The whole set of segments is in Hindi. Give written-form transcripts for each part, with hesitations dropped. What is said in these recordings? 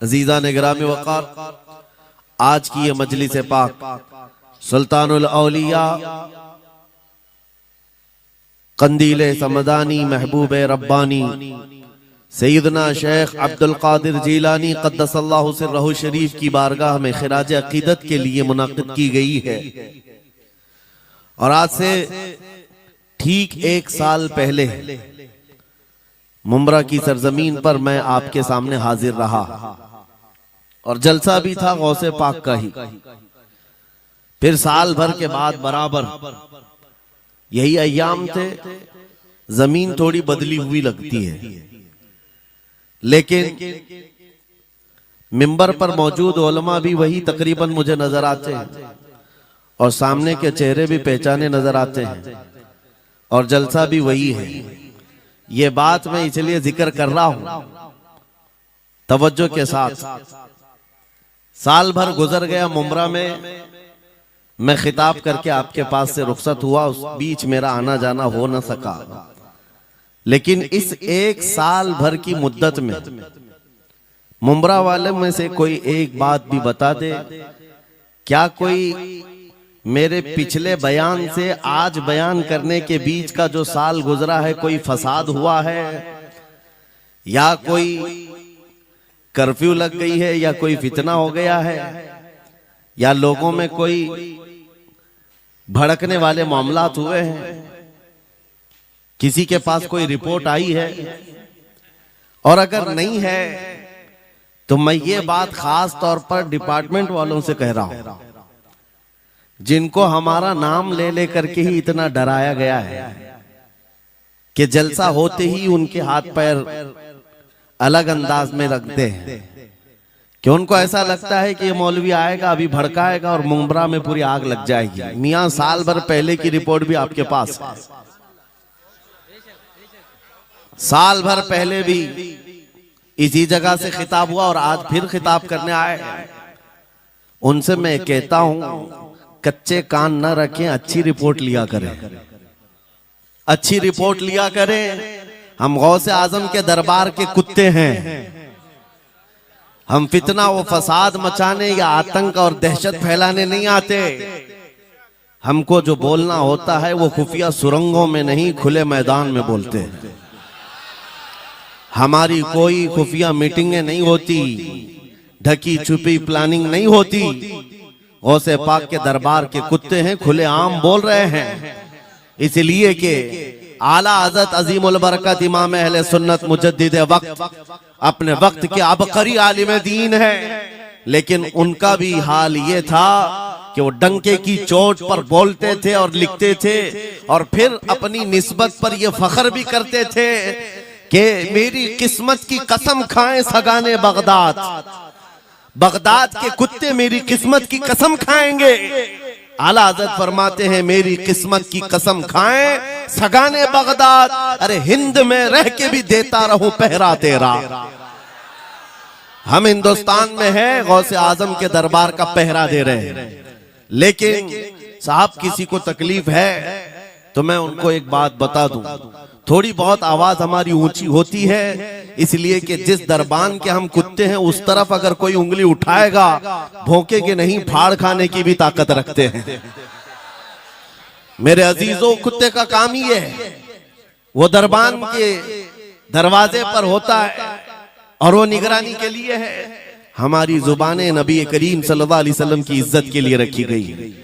अजीज़ा ने गिरामी वक़ार, आज की ये मजलिस पाक सुल्तानुल औलिया कंदीले समदानी महबूब रब्बानी सैयदना शेख अब्दुल कादिर जीलानी क़द्दसल्लाहु सिर्रहु शरीफ की बारगाह में खिराज अकीदत के लिए मुनाक़िद की गई है। और आज से ठीक 1 साल पहले मुंब्रा की सरजमीन पर मैं आपके सामने हाजिर रहा और जलसा भी था गौसे पाक का ही। फिर साल भर के बाद बराबर यही अय्याम थे, जमीन थोड़ी बदली हुई लगती है, लेकिन मिंबर पर मौजूद उलमा भी वही तकरीबन मुझे नजर आते हैं और सामने के चेहरे भी पहचाने नजर आते हैं और जलसा भी वही है। ये बात मैं इसलिए जिक्र कर रहा हूं तवज्जो के साथ। साल भर गुजर गया मुंब्रा में, मैं खिताब करके आपके पास से रुखसत हुआ, उस बीच मेरा आना जाना हो न सका। लेकिन इस 1 साल भर की मुद्दत में मुंब्रा वाले में से कोई एक बात भी बता दे, क्या कोई मेरे पिछले बयान से आज बयान करने के बीच का जो साल गुजरा है कोई फसाद हुआ है, या कोई कर्फ्यू लग गई है, या कोई फितना हो गया है, या लोगों में कोई भड़कने वाले मामलात हुए हैं, किसी के पास कोई रिपोर्ट आई है? और अगर नहीं है तो मैं ये बात खास तौर पर डिपार्टमेंट वालों से कह रहा हूं, जिनको हमारा नाम ले लेकर के ही इतना डराया गया है कि जलसा होते ही उनके हाथ पैर अलग अंदाज में रखते हैं, कि उनको ऐसा लगता है कि ये मौलवी आएगा अभी भड़काएगा और मुंब्रा में पूरी आग लग जाएगी। मियां साल भर पहले की रिपोर्ट भी आपके पास है, साल भर पहले भी इसी जगह से खिताब हुआ और आज फिर खिताब करने आए। उनसे मैं कहता हूं कच्चे कान न रखें, अच्छी रिपोर्ट लिया करें, अच्छी रिपोर्ट लिया करें। हम गौसे आजम के दरबार के कुत्ते हैं, हम फितना व फसाद मचाने या आतंक और दहशत फैलाने नहीं आते। हमको जो बोलना होता है वो खुफिया सुरंगों में नहीं, खुले मैदान में बोलते हैं। हमारी कोई खुफिया मीटिंगें नहीं होती, ढकी छुपी प्लानिंग नहीं होती। गौसे पाक के दरबार के कुत्ते हैं, खुले आम बोल रहे हैं, इसलिए कि आला हज़रत अजीमुल बरकत इमाम अहले सुन्नत मुजद्दिद वक्त अपने वक्त के अबकरी आलिम दीन है। लेकिन उनका भी हाल ये था कि वो डंके की चोट पर बोलते थे और लिखते थे, और फिर अपनी निस्बत पर ये फख्र भी करते थे कि मेरी किस्मत की कसम खाएं सगाने बगदाद, बगदाद के कुत्ते मेरी किस्मत की कसम खाएंगे। आला हज़रत फरमाते हैं मेरी किस्मत की कसम खाएं सगाने बगदाद, अरे हिंद में रह के भी देता रहूं पहरा तेरा। हम हिंदुस्तान में हैं, गौसे आजम के दरबार का पहरा दे रहे हैं। लेकिन साहब किसी को तकलीफ है तो मैं उनको एक बात बता दूं, थोड़ी बहुत आवाज हमारी ऊंची होती है इसलिए कि जिस दरबान के हम कुत्ते हैं उस तरफ अगर कोई उंगली उठाएगा भौंकेंगे नहीं, फाड़ खाने की भी ताकत रखते हैं। मेरे अजीजों, कुत्ते का काम ही है, वो दरबान के दरवाजे पर होता है और वो निगरानी के लिए है। हमारी जुबानें नबी करीम सल्लल्लाहु अलैहि वसल्लम की इज्जत के लिए रखी गई,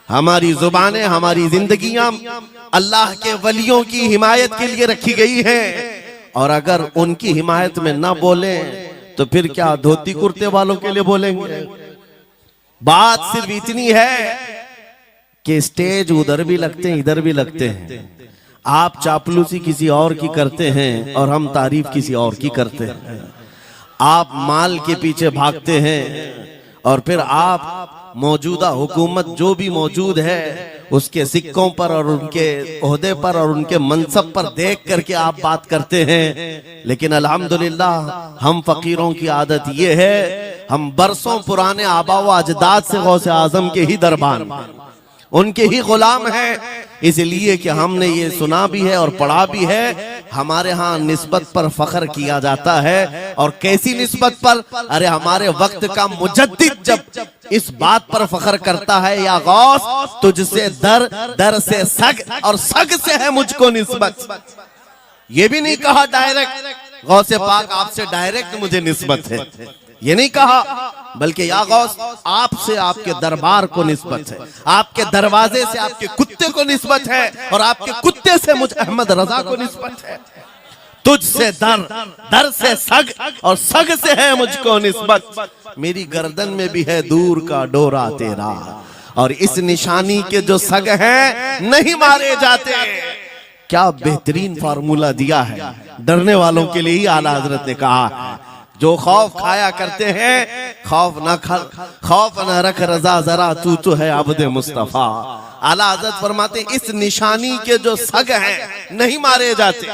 हमारी जुबानें, हमारी जिंदगियां अल्लाह के वलियों की हिमायत के लिए रखी गई हैं। और अगर उनकी हिमायत में ना बोले तो फिर क्या धोती कुर्ते वालों के लिए बोलेंगे? बात सिर्फ इतनी है कि स्टेज उधर भी लगते हैं इधर भी लगते हैं। आप चापलूसी किसी और की करते हैं और हम तारीफ किसी और की करते हैं। आप माल के पीछे भागते हैं और फिर आप मौजूदा हुकूमत जो भी मौजूद है उसके सिक्कों पर और उनके ओहदे पर और उनके मनसब पर देख करके आप बात करते हैं। लेकिन अल्हम्दुलिल्लाह हम फकीरों की आदत ये है, हम बरसों पुराने आबा व अजदाद से गौसे आजम के ही दरबान, उनके ही गुलाम हैं। इसलिए कि हमने ये सुना भी है और पढ़ा भी है हमारे यहाँ निस्बत पर फख्र किया जाता है। और कैसी निस्बत पर? अरे हमारे वक्त का मुजद्दिद जब इस बात पर फख्र करता है, या गौस तुझसे दर, दर से सग और सग से है मुझको निस्बत। ये भी नहीं कहा डायरेक्ट गौसे पाक आपसे डायरेक्ट मुझे निस्बत है, ये नहीं कहा, बल्कि या गौस आपसे आपके दरबार को निस्बत है, आपके दरवाजे से आपके कुत्ते को निस्बत है, और आपके कुत्ते से मुझ अहमद रजा को निस्बत है। तुझसे दर, दर से सग और सग से है मुझको निस्बत। मेरी गर्दन में भी है दूर का डोरा तेरा, और इस निशानी के जो सग हैं नहीं मारे जाते। क्या बेहतरीन फार्मूला दिया है, डरने वालों के लिए ही आला हजरत ने कहा है। जो खौफ खाया करते हैं, खौफ न रख रजा जरा, तू तो है अब्दे मुस्तफा। आला हजरत फरमाते इस निशानी के जो सग हैं नहीं मारे जाते।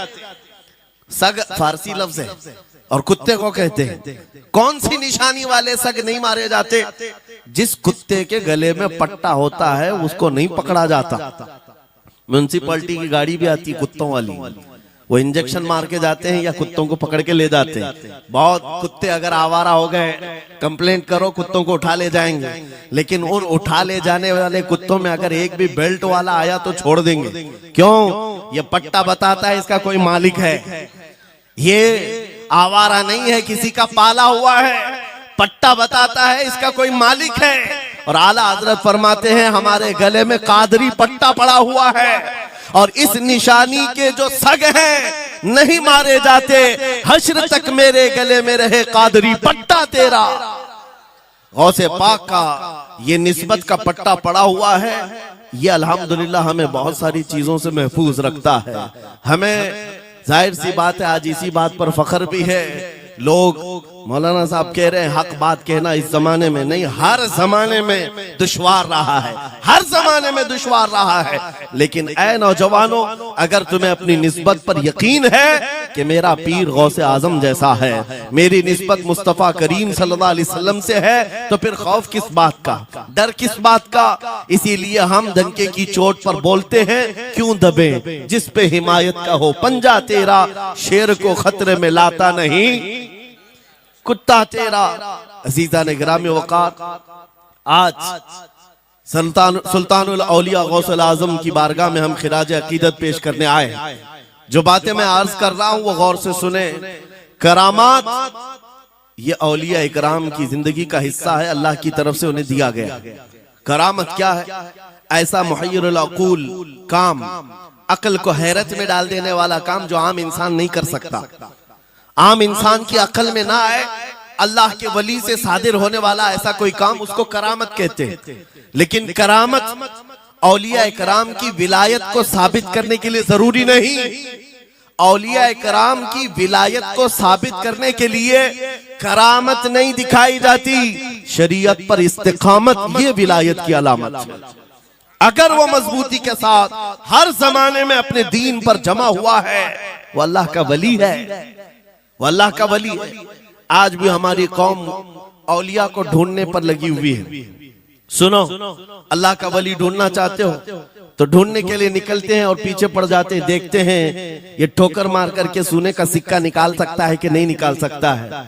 सग फारसी लफ्ज है और कुत्ते को कहते हैं। कौन सी निशानी वाले सग नहीं मारे जाते? जिस कुत्ते के गले में पट्टा होता है उसको नहीं पकड़ा जाता। म्युनिसिपैलिटी की गाड़ी भी आती है कुत्तों वाली, वो इंजेक्शन मार के जाते हैं या कुत्तों को पकड़ के ले जाते हैं। बहुत कुत्ते अगर आवारा हो गए, कंप्लेंट करो, कुत्तों को उठा ले जाएंगे। लेकिन उन उठा ले जाने वाले कुत्तों में अगर एक भी बेल्ट वाला आया तो छोड़ देंगे। क्यों? ये पट्टा बताता है इसका कोई मालिक है, ये आवारा नहीं है, किसी का पाला हुआ है। पट्टा बताता है इसका कोई मालिक है। और आला हजरत फरमाते हैं हमारे गले में कादरी पट्टा पड़ा हुआ है, और इस निशानी के जो सग हैं नहीं मारे जाते। हश्र तक मेरे गले में रहे कादरी पट्टा तेरा। गौसे पाक का ये निस्बत का पट्टा पड़ा हुआ है। ये अल्हम्दुलिल्लाह हमें बहुत सारी चीजों से महफूज रखता है। हमें जाहिर सी बात है आज इसी बात पर फख्र भी है। लोग मौलाना साहब कह रहे हैं हक बात कहना इस जमाने में नहीं, हर जमाने में दुश्वार रहा है, हर जमाने में दुश्वार रहा है। लेकिन ऐ नौजवानों, अगर तुम्हें अपनी निस्बत पर यकीन है कि मेरा पीर गौसे आजम जैसा है, मेरी निस्बत मुस्तफा करीम सल्लल्लाहु अलैहि वसल्लम से है, तो फिर खौफ किस बात का, डर किस बात का? इसीलिए हम डंके की चोट पर बोलते हैं, क्यों दबे जिस पे हिमायत का हो पंजा तेरा, शेर को खतरे में लाता नहीं कुत्ता तेरा। अजीजा ने ग्रामी वकार, आज सुल्तानुल औलिया गौसुल आजम की बारगाह में हम खिराज अकीदत पेश करने आए। जो बातें मैं अर्ज कर रहा हूं वो गौर से सुने। करामात ये औलिया इकराम की जिंदगी का हिस्सा है, अल्लाह की तरफ से उन्हें दिया गया। करामत क्या है? ऐसा मुहय्यरुल अक़ूल काम, अक्ल को हैरत में डाल देने वाला काम जो आम इंसान नहीं कर सकता, आम इंसान की अकल में ना आए। अल्लाह के वली से सादिर होने वाला ऐसा कोई काम, उसको करामत कहते हैं। लेकिन करामत औलिया इकराम की विलायत को साबित करने के लिए जरूरी नहीं। औलिया इकराम की विलायत को साबित करने के लिए करामत नहीं दिखाई जाती, शरीयत पर इस्तिकामत ये विलायत की अलामत है। अगर वो मजबूती के साथ हर जमाने में अपने दीन पर जमा हुआ है, वो अल्लाह का वली है, वो अल्लाह का वली है। आज भी हमारी कौम औलिया को ढूंढने पर लगी हुई है। सुनो, अल्लाह का वली ढूंढना चाहते हो तो ढूंढने के लिए निकलते हैं और पीछे पड़ जाते हैं। देखते हैं ये ठोकर मार करके सोने का सिक्का निकाल सकता है कि नहीं निकाल सकता है।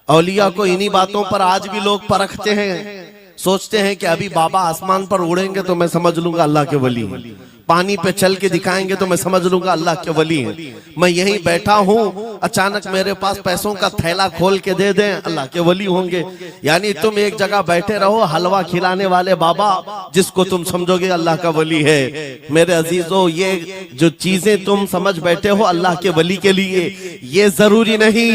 औलिया को इन्हीं बातों पर आज भी लोग परखते हैं। सोचते हैं कि अभी बाबा आसमान पर उड़ेंगे तो मैं समझ लूंगा अल्लाह के वली हैं, पानी पे चल के दिखाएंगे तो मैं समझ लूंगा अल्लाह के वली हैं। मैं यहीं बैठा हूँ, अचानक मेरे पास पैसों का थैला खोल के दे दें, अल्लाह के वली होंगे। यानी तुम एक जगह बैठे रहो, हलवा खिलाने वाले बाबा जिसको तुम समझोगे अल्लाह का वली है। मेरे अजीजों, ये जो चीजें तुम समझ बैठे हो अल्लाह के वली के लिए, ये जरूरी नहीं,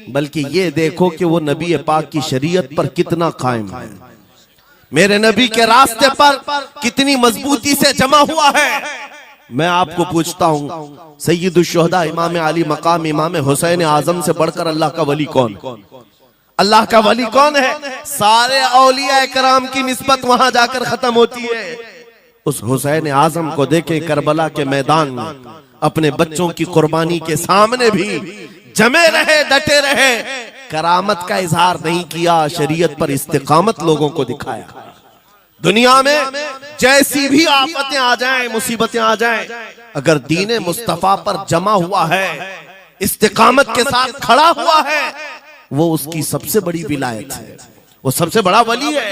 बल्कि ये देखो कि वो नबी पाक की शरीयत पर कितना कायम है, मेरे नबी के रास्ते पर कितनी मजबूती से जमा हुआ है। मैं आपको पूछता हूँ, सय्यदुश शुहदा इमाम अली मकाम इमाम हुसैन आजम से बढ़कर अल्लाह का वली कौन? अल्लाह का वली कौन है? सारे औलिया इकराम की निस्बत वहां जाकर खत्म होती है। उस हुसैन आजम को देखें करबला के मैदान में, अपने बच्चों की कुर्बानी के सामने भी जमे रहे, डटे रहे, करामत का इजहार नहीं किया, शरीयत पर इस्तिकामत लोगों को दिखाया। दुनिया में जैसी भी आफतें आ जाएं, मुसीबतें आ जाएं, अगर दीने मुस्तफा पर जमा हुआ है, इस्तिकामत के साथ खड़ा हुआ है, वो उसकी सबसे बड़ी विलायत है, वो सबसे बड़ा वली है।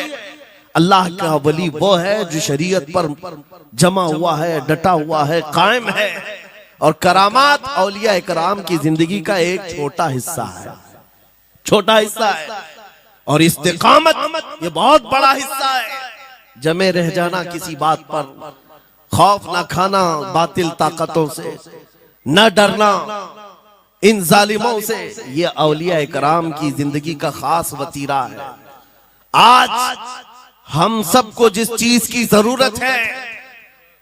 अल्लाह का वली वो है जो शरीयत पर जमा हुआ है, डटा हुआ है, कायम है। और करामात औलिया इकराम की जिंदगी का एक छोटा हिस्सा है, छोटा हिस्सा है। और इस्तिकामत ये बहुत बड़ा हिस्सा है। जमे रह जाना किसी बात पर, खौफ ना खाना बातिल ताकतों से, न डरना इन जालिमों से, ये औलिया इकराम की जिंदगी का खास वतीरा है। आज हम सबको जिस चीज की जरूरत है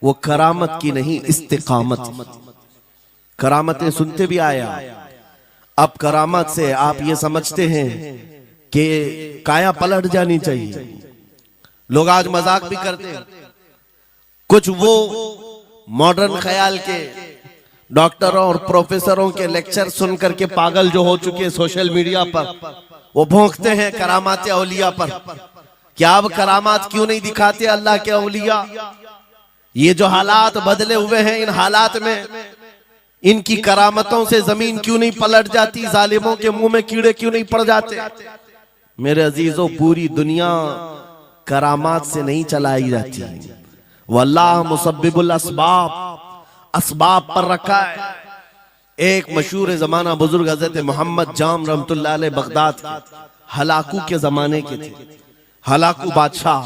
वो करामत की नहीं, इस्तिकामत। करामतें सुनते भी आया, अब करामत से आप ये समझते हैं कि काया पलट जानी चाहिए। लोग आज मजाक भी करते हैं। कुछ वो मॉडर्न ख्याल के डॉक्टरों और प्रोफेसरों के लेक्चर सुन करके पागल जो हो चुके सोशल मीडिया पर, वो भौंकते हैं करामात औलिया पर। क्या अब करामात क्यों नहीं दिखाते अल्लाह के औलिया? ये जो हालात बदले हुए हैं, इन हालात में इनकी करामतों से जमीन क्यों नहीं पलट जाती? जालिमों के मुंह में कीड़े क्यों नहीं पड़ जाते? मेरे अजीजों, पूरी दुनिया करामात से नहीं चलाई जाती। वल्लाह मुसब्बिबुल अस्बाब, असबाब पर रखा है। एक मशहूर जमाना बुजुर्ग हजरत मोहम्मद जाम रहमतुल्लाह अलैह बगदाद के हलाकू के जमाने के थे। हलाकू बादशाह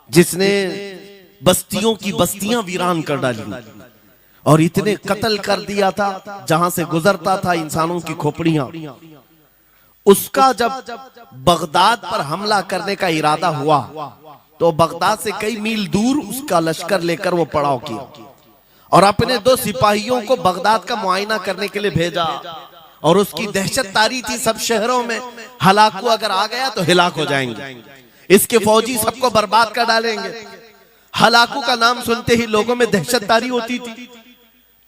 जिसने बस्तियों की बस्तियां वीरान कर डाली और इतने कत्ल कर दिया था, जहां से गुजरता था इंसानों की खोपड़ियां। उसका जब बगदाद पर हमला करने का इरादा हुआ तो बगदाद से कई मील दूर उसका लश्कर लेकर वो पड़ाव किया और अपने 2 सिपाहियों को बगदाद का मुआयना करने के लिए भेजा। और उसकी दहशत तारी थी सब शहरों में, हलाकू अगर आ गया तो हिलाक हो जाएंगे, इसके फौजी सबको बर्बाद कर डालेंगे। हलाकू का नाम सुनते ही लोगों में दहशत तारी होती थी।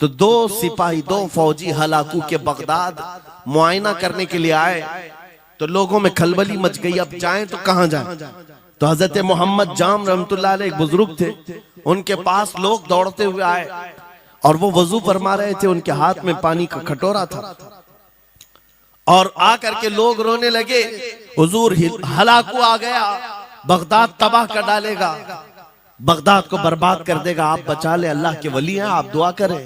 तो 2 सिपाही 2 फौजी हलाकू के बगदाद मुआयना करने के लिए आए तो लोगों में खलबली मच गई। अब जाएं तो कहां जाएं? तो हजरत मोहम्मद जाम रहमतुल्लाह अलैह एक बुजुर्ग थे, उनके पास लोग दौड़ते हुए आए और वो वजू फरमा रहे थे। उनके हाथ में पानी का कटोरा था और आकर के लोग रोने लगे, हुजूर हलाकू आ गया, बगदाद तबाह कर डालेगा, बगदाद को बर्बाद कर देगा, आप बचा ले, अल्लाह के वली हैं, आप दुआ करें।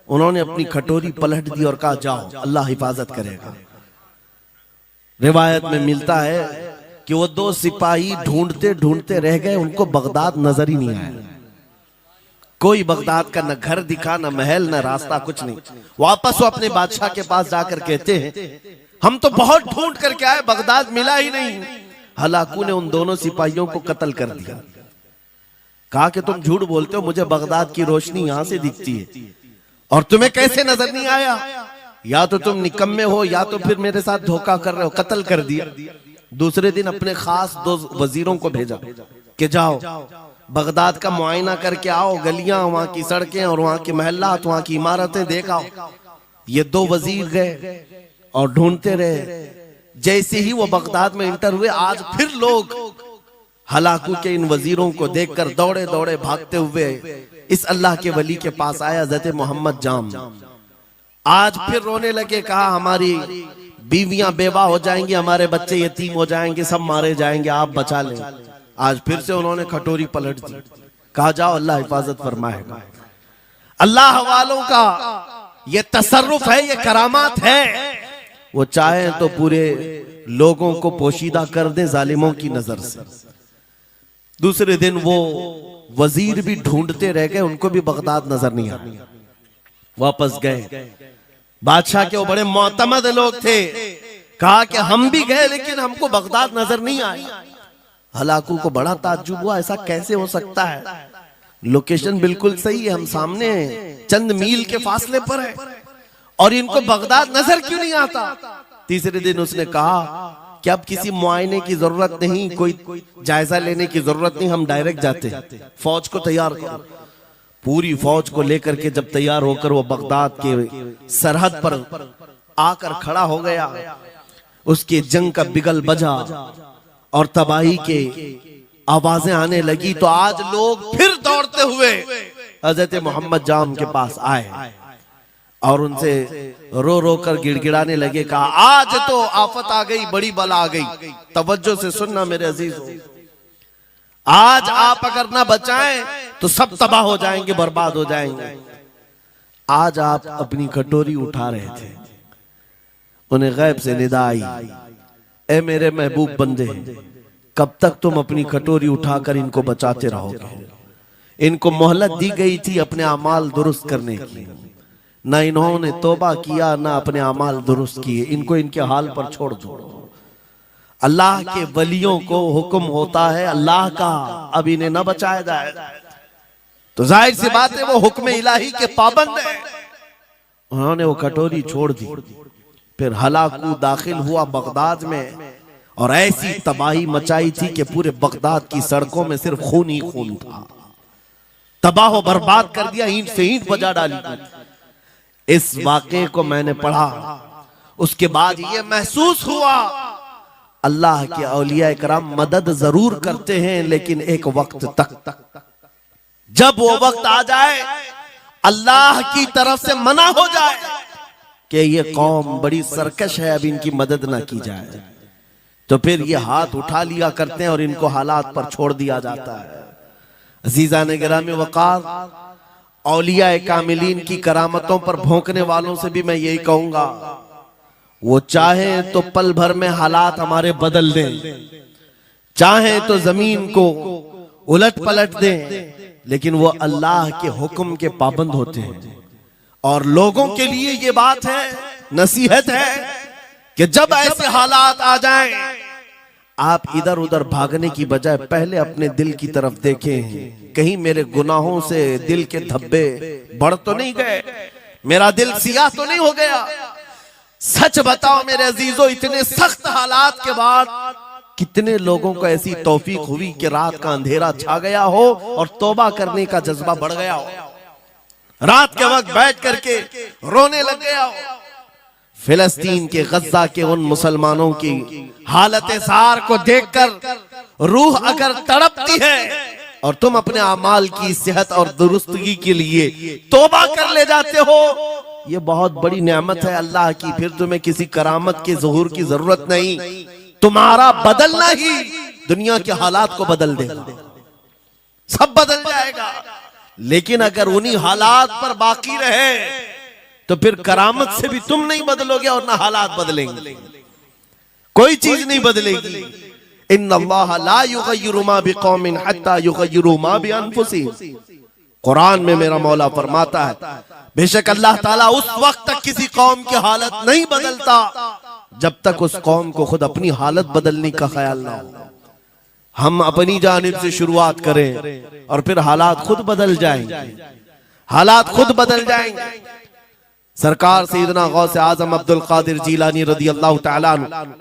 उन्होंने अपनी कटोरी पलट दी और कहा जाओ, अल्लाह हिफाजत करेगा। रिवायत में मिलता है कि वो 2 सिपाही ढूंढते ढूंढते रह गए, उनको बगदाद नजर ही नहीं आया। कोई बगदाद का न घर दिखा, न महल, न रास्ता, कुछ नहीं। वापस वो अपने बादशाह के पास जाकर कहते हैं, हम तो बहुत ढूंढ करके आए, बगदाद मिला ही नहीं। हलाकू ने उन दोनों सिपाहियों को कत्ल कर दिया। कहा कि तुम झूठ बोलते हो, मुझे बगदाद की रोशनी यहां से दिखती है और तुम्हें कैसे नजर नहीं आया? या तो तुम निकम्मे हो या तो फिर मेरे साथ धोखा कर रहे हो। कत्ल कर दिया। दूसरे दिन अपने खास 2 वजीरों को भेजा कि जाओ बगदाद का मुआयना करके आओ, गलियां, वहां की सड़कें और वहां के महल्लात, वहां की इमारतें देख आओ। ये 2 वजीर गए और ढूंढते रहे। जैसे ही वो बगदाद में इंटर हुए, आज फिर लोग हलाकू के इन वजीरों को देखकर दौड़े दौड़े भागते हुए इस अल्लाह के वली के पास आया, हज़रत मोहम्मद जाम। आज फिर रोने लगे, कहा हमारी बीवियां बेवा हो जाएंगी, हमारे बच्चे यतीम हो जाएंगे, सब मारे जाएंगे, आप बचा लें। आज फिर से उन्होंने कटोरी पलट दी, कहा जाओ, अल्लाह हिफाजत फरमाएगा। अल्लाह वालों का ये तसर्रुफ है, ये करामात है। वो चाहे तो पूरे लोगों को पोशीदा कर दे जालिमों की नजर से। दूसरे दिन वो वजीर भी ढूंढते रह गए, उनको भी बगदाद नजर नहीं आया। वापस गए, बादशाह के वो बड़े मोतमद लोग थे, कहा कि हम भी गए लेकिन हमको बगदाद नजर नहीं आया। हलाकू को बड़ा ताज्जुब हुआ, ऐसा कैसे हो सकता है? लोकेशन बिल्कुल सही है, हम सामने चंद मील के फासले पर है और इनको बगदाद नजर क्यों नहीं आता? तीसरे दिन उसने कहा कि अब किसी मुआयने की जरूरत नहीं, कोई जायजा लेने की जरूरत नहीं, हम डायरेक्ट जाते, फौज को तैयार करो। पूरी फौज को लेकर के जब तैयार होकर वो बगदाद के सरहद पर आकर खड़ा हो गया, उसके जंग का बिगल बजा और तबाही के आवाजें आने लगी। तो आज लोग फिर दौड़ते हुए हजरत मोहम्मद जाम के पास आए और उनसे रो रो कर गिड़गिड़ाने लगे, कहा आज तो आफत आ गई, बड़ी बला आ गई। तवज्जो से सुनना मेरे अजीजों, आज आप अगर ना बचाएं तो सब तबाह हो जाएंगे, बर्बाद हो जाएंगे। आज आप अपनी कटोरी उठा रहे थे, उन्हें गैब से निदा आई, ए मेरे महबूब बंदे, कब तक तुम अपनी कटोरी उठाकर इनको बचाते रहोगे? इनको मोहलत दी गई थी अपने अमाल दुरुस्त करने की, ना इन्होंने तौबा किया ना अपने अमाल दुरुस्त किए, इनको इनके हाल पर छोड़ दो। अल्लाह के वलियों को हुक्म होता है अल्लाह का, अब इन्हें न बचाया जाए तो जाहिर सी बात है वो हुक्म इलाही के पाबंद है। उन्होंने वो कटोरी छोड़ दी। फिर हलाकू दाखिल हुआ बगदाद में और ऐसी तबाही मचाई थी कि पूरे बगदाद की सड़कों में सिर्फ खून ही खून था, तबाह बर्बाद कर दिया, ईंट से ईंट बजा डाली। इस वाक़े को मैंने पढ़ा, उसके बाद ये महसूस हुआ अल्लाह के औलिया कराम मदद जरूर करते हैं, लेकिन एक वक्त तक, जब वो वक्त आ जाए अल्लाह की तरफ से मना हो जाए कि ये कौम बड़ी सरकश है, अब इनकी मदद ना की जाए, तो फिर ये हाथ उठा लिया करते हैं और इनको हालात पर छोड़ दिया जाता है। अजीज़ान गिरामी वक़ार, औलिया कामिलीन की करामतों पर भौंकने वालों से भी मैं यही कहूंगा, वो चाहे तो पल भर में हालात हमारे बदल दें, चाहे तो जमीन को उलट पलट दें, लेकिन वो अल्लाह के हुक्म के पाबंद होते हैं। और लोगों के लिए ये बात है, नसीहत है कि जब ऐसे हालात आ जाएं, आप इधर उधर भागने की बजाय पहले अपने दिल की तरफ देखें, कहीं मेरे गुनाहों से दिल के धब्बे बढ़ तो नहीं गए, मेरा दिल सियाह तो नहीं हो गया। सच बताओ मेरे अजीजों, इतने सख्त हालात के बाद कितने लोगों को ऐसी तौफीक हुई कि रात का अंधेरा छा गया हो और तौबा करने का जज्बा बढ़ गया हो, रात के वक्त बैठ करके रोने लग गया हो। फिलिस्तीन के गज्जा के उन मुसलमानों की हालत सार को देखकर रूह अगर तड़पती है और तुम अपने अमाल की सेहत और दुरुस्तगी के लिए तौबा कर ले जाते हो, ये बहुत बड़ी नेमत है अल्लाह की। फिर तुम्हें किसी करामत के ज़ुहूर की जरूरत नहीं, तुम्हारा बदलना ही दुनिया के हालात को बदल देगा, सब बदल जाएगा। लेकिन अगर उन्हीं हालात पर बाकी रहे तो फिर करामत से भी तुम नहीं बदलोगे और ना हालात बदलेंगे, कोई चीज नहीं बदलेगी। इन्नल्लाह ला युगय्यिरु मा बिकौमिन हत्ता युगय्यिरु मा बिअनफुसिहिम। कुरान में मेरा मौला फरमाता है, बेशक अल्लाह ताला उस वक्त तक किसी कौम की हालत नहीं बदलता जब तक उस कौम को खुद अपनी हालत बदलने का ख्याल ना हो। हम अपनी जानिब से शुरुआत करें और फिर हालात खुद बदल जाएंगे, हालात खुद बदल जाएंगे। सरकार सैयदना गौस आजम अब्दुल कादिर जीलानी रदी अल्लाह तआला अन्हु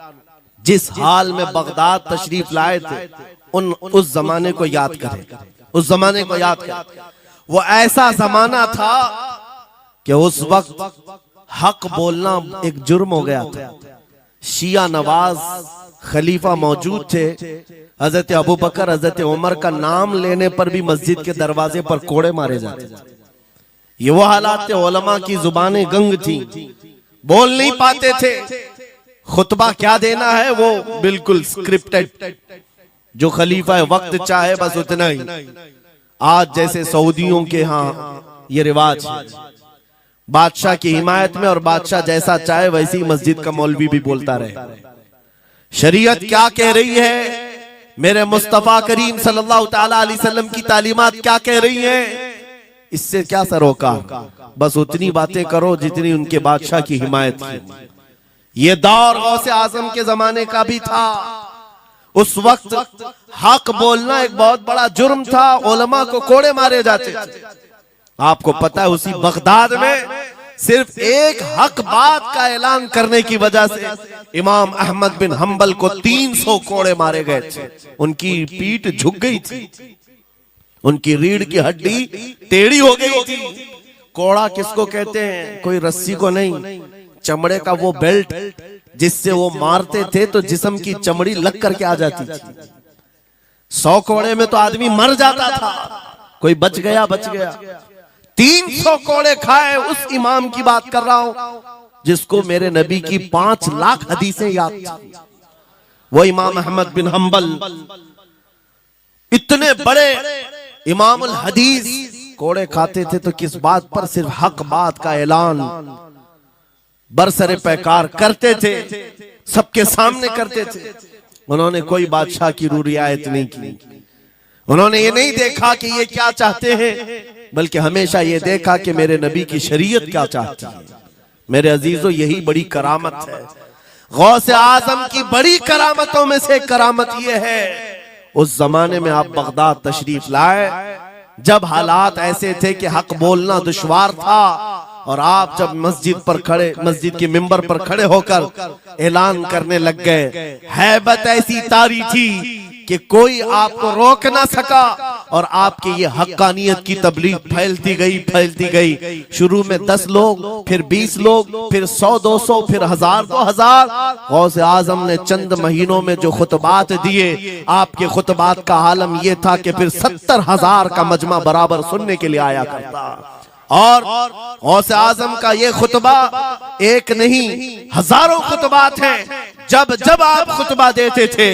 जिस हाल में बगदाद तशरीफ लाए थे, उस जमाने को याद करें, उस जमाने को याद करें। वो ऐसा जमाना था कि उस वक्त हक बोलना एक जुर्म हो गया था। शिया नवाज खलीफा मौजूद थे, हजरत अबू बकर, हजरत उमर का नाम लेने पर भी मस्जिद के दरवाजे पर कोड़े मारे जाते थे। ये वो हालात थे, उलमा की जुबानें गंग थी, बोल नहीं पाते थे, खुतबा क्या देना है वो बिल्कुल स्क्रिप्टेड, जो खलीफा वक्त चाहे बस उतना ही। आज जैसे सऊदियों के यहाँ ये रिवाज है, बादशाह की हिमायत में और बादशाह जैसा चाहे वैसी मस्जिद का मौलवी भी बोलता रहे। शरीयत क्या कह रही है, मेरे मुस्तफा करीम सल्लल्लाहु ताला अलैहि वसल्लम की तालीमात क्या कह रही हैं, इससे क्या सरोकार, बस उतनी बातें करो जितनी उनके बादशाह की हिमायत की। ये दौर गौसे आजम के जमाने का भी था। उस वक्त हक बोलना एक बहुत बड़ा जुर्म था, उलमा को कोड़े मारे जाते थे। आपको पता है उसी बगदाद में सिर्फ एक हक बात का ऐलान करने की वजह से इमाम अहमद बिन हंबल को 300 कोड़े मारे गए थे। उनकी पीठ झुक गई थी, उनकी रीढ़ की हड्डी टेढ़ी हो गई थी। कोड़ा किसको कहते हैं, कोई रस्सी को नहीं, चमड़े का वो बेल्ट जिससे वो मारते थे तो जिस्म की चमड़ी लग करके आ जाती थी। 100 कोड़े में तो आदमी मर जाता था, कोई बच गया बच गया। 300 कोड़े खाए उस इमाम की बात कर रहा हूं जिसको मेरे नबी की 5 लाख हदीसें याद थी। वो इमाम अहमद बिन हंबल, इतने बड़े इमामुल हदीस, कोड़े खाते थे तो किस बात पर? सिर्फ हक बात का ऐलान बरसरे पैकार करते थे, सबके सामने करते थे। उन्होंने कोई बादशाह की रियायत नहीं की, उन्होंने ये नहीं देखा कि ये क्या चाहते हैं, बल्कि हमेशा ये देखा कि मेरे नबी की शरीयत क्या चाहती है। मेरे अजीजों, यही बड़ी करामत है। गौसे आजम की बड़ी करामतों में से करामत ये है, उस जमाने में आप बगदाद तशरीफ लाए जब हालात ऐसे थे कि हक बोलना दुश्वार था, और आप जब मस्जिद के मिंबर पर खड़े होकर ऐलान करने लग गए, हैबत ऐसी तारी थी कि कोई आपको रोक ना सका, और आपके ये हक्कानियत की तबलीग फैलती गई। शुरू में 10 लोग, फिर 20 लोग, फिर 100-200, फिर 1000-2000। गौसे आजम ने चंद महीनों में जो खुतबात दिए, आपके खुतबात का आलम यह था कि फिर 70,000 का मजमा बराबर सुनने के लिए आया करता। और गौसे आजम का ये खुतबा एक नहीं, हजारों खुतबात हैं। जब जब आप खुतबा देते थे,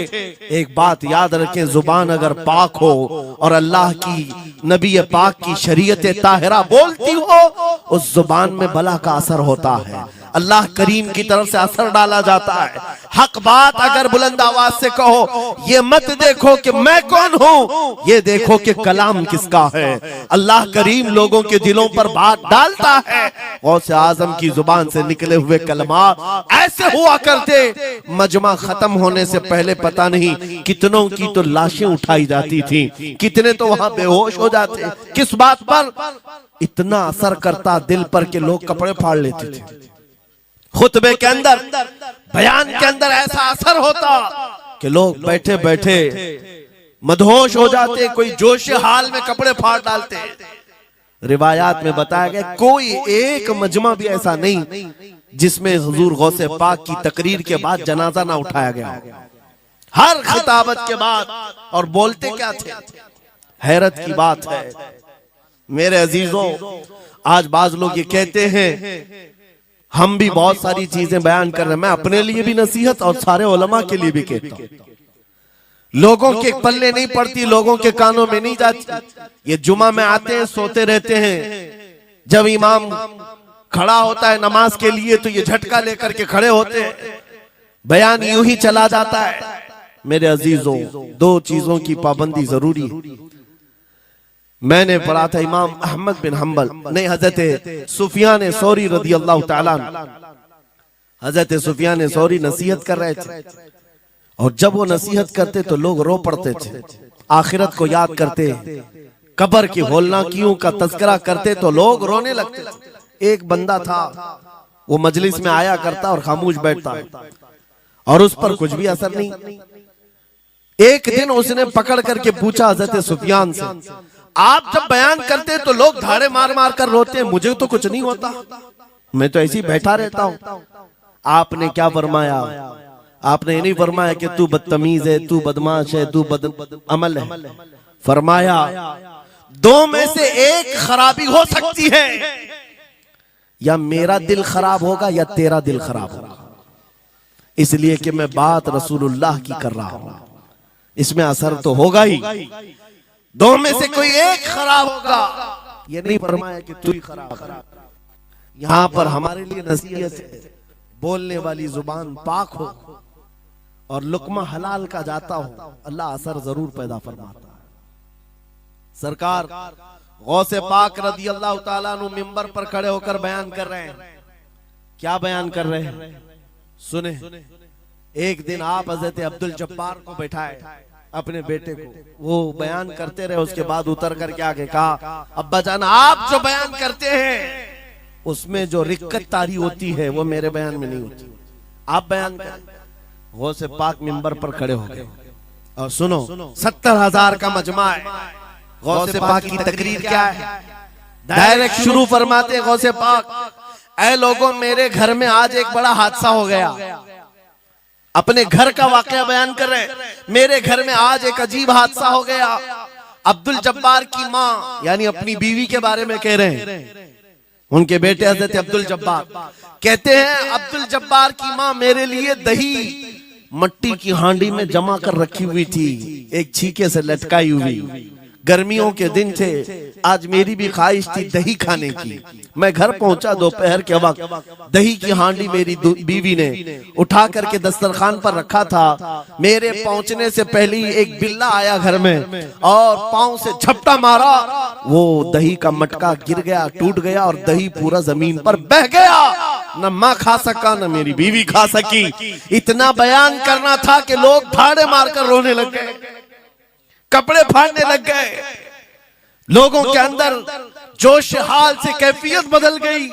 एक बात याद रखें, जुबान अगर पाक हो और अल्लाह की, नबी पाक की शरीयत ताहिरा बोलती हो, उस जुबान में भला का असर होता है, अल्लाह करीम की तरफ से असर डाला जाता है। हक बात अगर बुलंद आवाज से कहो, ये मत देखो कि मैं कौन हूं, ये देखो कि कलाम किसका है। अल्लाह करीम लोगों के दिलों पर बात डालता है। गौसे आजम की जुबान से निकले हुए कलमात ऐसे हुआ करते, मजमा खत्म होने से पहले पता नहीं कितनों की तो लाशें उठाई जाती थी, कितने तो वहां बेहोश हो जाते। किस बात पर? इतना असर करता दिल पर कि लोग कपड़े फाड़ लेते थे। खुतबे के अंदर, बयान के अंदर ऐसा असर होता कि लोग बैठे बैठे मदहोश हो जाते, कोई जोश हाल में कपड़े फाड़ डालते। रिवायात में बताया गया कोई एक मजमा भी ऐसा नहीं जिसमें हुजूर गौसे पाक की तकरीर के बाद जनाजा ना उठाया गया। हर खिताबत के बाद, और बोलते क्या थे, हैरत की बात है मेरे अजीजों। आज बाज लोग ये कहते हैं हम भी बहुत सारी चीजें बयान कर रहे हैं, मैं अपने लिए भी नसीहत और सारे उलमा के लिए भी कहता हूं। लोगों के पल्ले नहीं पड़ती, लोगों के कानों में नहीं जाती। ये जुमा में आते हैं, सोते रहते हैं, जब इमाम खड़ा होता है नमाज के लिए तो ये झटका लेकर के खड़े होते हैं, बयान यूं ही चला जाता है। मेरे अजीजों, 2 चीजों की पाबंदी जरूरी है। मैंने पढ़ा था इमाम अहमद बिन हंबल नहीं, हजरत सुफियान सौरी रदी अल्लाह ताला, हजरत सुफियान सौरी नसीहत कर रहे थे, और जब वो नसीहत करते तो लोग रो पड़ते थे, आखिरत को याद करते, कब्र की होलनाकियों का तज़किरा करते तो लोग रोने लगते थे। एक बंदा था, वो मजलिस में आया करता और खामोश बैठता, और उस पर कुछ भी असर नहीं। एक दिन उसने पकड़ करके पूछा हजरत सुफियान से, आप जब बयान करते तो लोग धाड़े मार मार कर रोते हैं, मुझे तो कुछ नहीं होता, मैं तो ऐसे ही बैठा रहता हूं। आपने क्या फरमाया? आपने ये नहीं फरमाया कि तू बदतमीज है, तू बदमाश है, तू बदअमल है। फरमाया 2 में से एक खराबी हो सकती है, या मेरा दिल खराब होगा या तेरा दिल खराब होगा, इसलिए कि मैं बात रसूलुल्लाह की कर रहा हूं, इसमें असर तो होगा ही। 2 में से कोई एक खराब होगा, ये नहीं फरमाया कि तू ही खराब। यहां पर हमारे लिए नसीहत है, बोलने वाली जुबान पाक हो और लुकमा हलाल का जाता हो, अल्लाह असर जरूर पैदा फरमाता है। सरकार गौसे पाक रदी अल्लाह ताला अन्हु मिंबर पर खड़े होकर बयान कर रहे हैं। क्या बयान कर रहे हैं? सुने। एक दिन आप हजरत अब्दुल जब्बार को बैठाए, अपने बेटे को, वो बयान करते रहे, उसके बाद उतर कर क्या कहा, अब्बा जान आप जो बयान करते हैं उसमें जो रिक्कत तारी होती है वो मेरे बयान में नहीं होती, आप बयान करें। गौसे पाक मिंबर पर खड़े हो गए, और सुनो 70,000 का मजमा है। गौसे पाक की तकरीर क्या है? डायरेक्ट शुरू फरमाते गौसे पाक, ऐ लोगों, मेरे घर में आज एक बड़ा हादसा हो गया। अपने घर का वाकया बयान कर रहे हैं, मेरे घर में आज एक अजीब हादसा हो गया। अब्दुल जब्बार की माँ यानी अपनी बीवी के बारे में कह रहे हैं, उनके बेटे हजरत अब्दुल जब्बार कहते हैं, अब्दुल जब्बार की माँ मेरे लिए दही मट्टी की हांडी में जमा कर रखी हुई थी, एक छीके से लटकाई हुई। गर्मियों के दिन थे, आज मेरी भी ख्वाहिश थी दही खाने की। मैं घर पहुंचा दोपहर के वक्त, दही की हांडी मेरी बीवी ने उठा करके दस्तरखान पर रखा था। मेरे पहुंचने से पहले ही एक बिल्ला आया घर में और पांव से झपटा मारा, वो दही का मटका गिर गया, टूट गया और दही पूरा जमीन पर बह गया। न माँ खा सका न मेरी बीवी खा सकी। इतना बयान करना था कि लोग ठाड़े मारकर रोने लग गए, कपड़े फाड़ने लग गए। लोगों के अंदर जोश हाल से कैफियत बदल गई।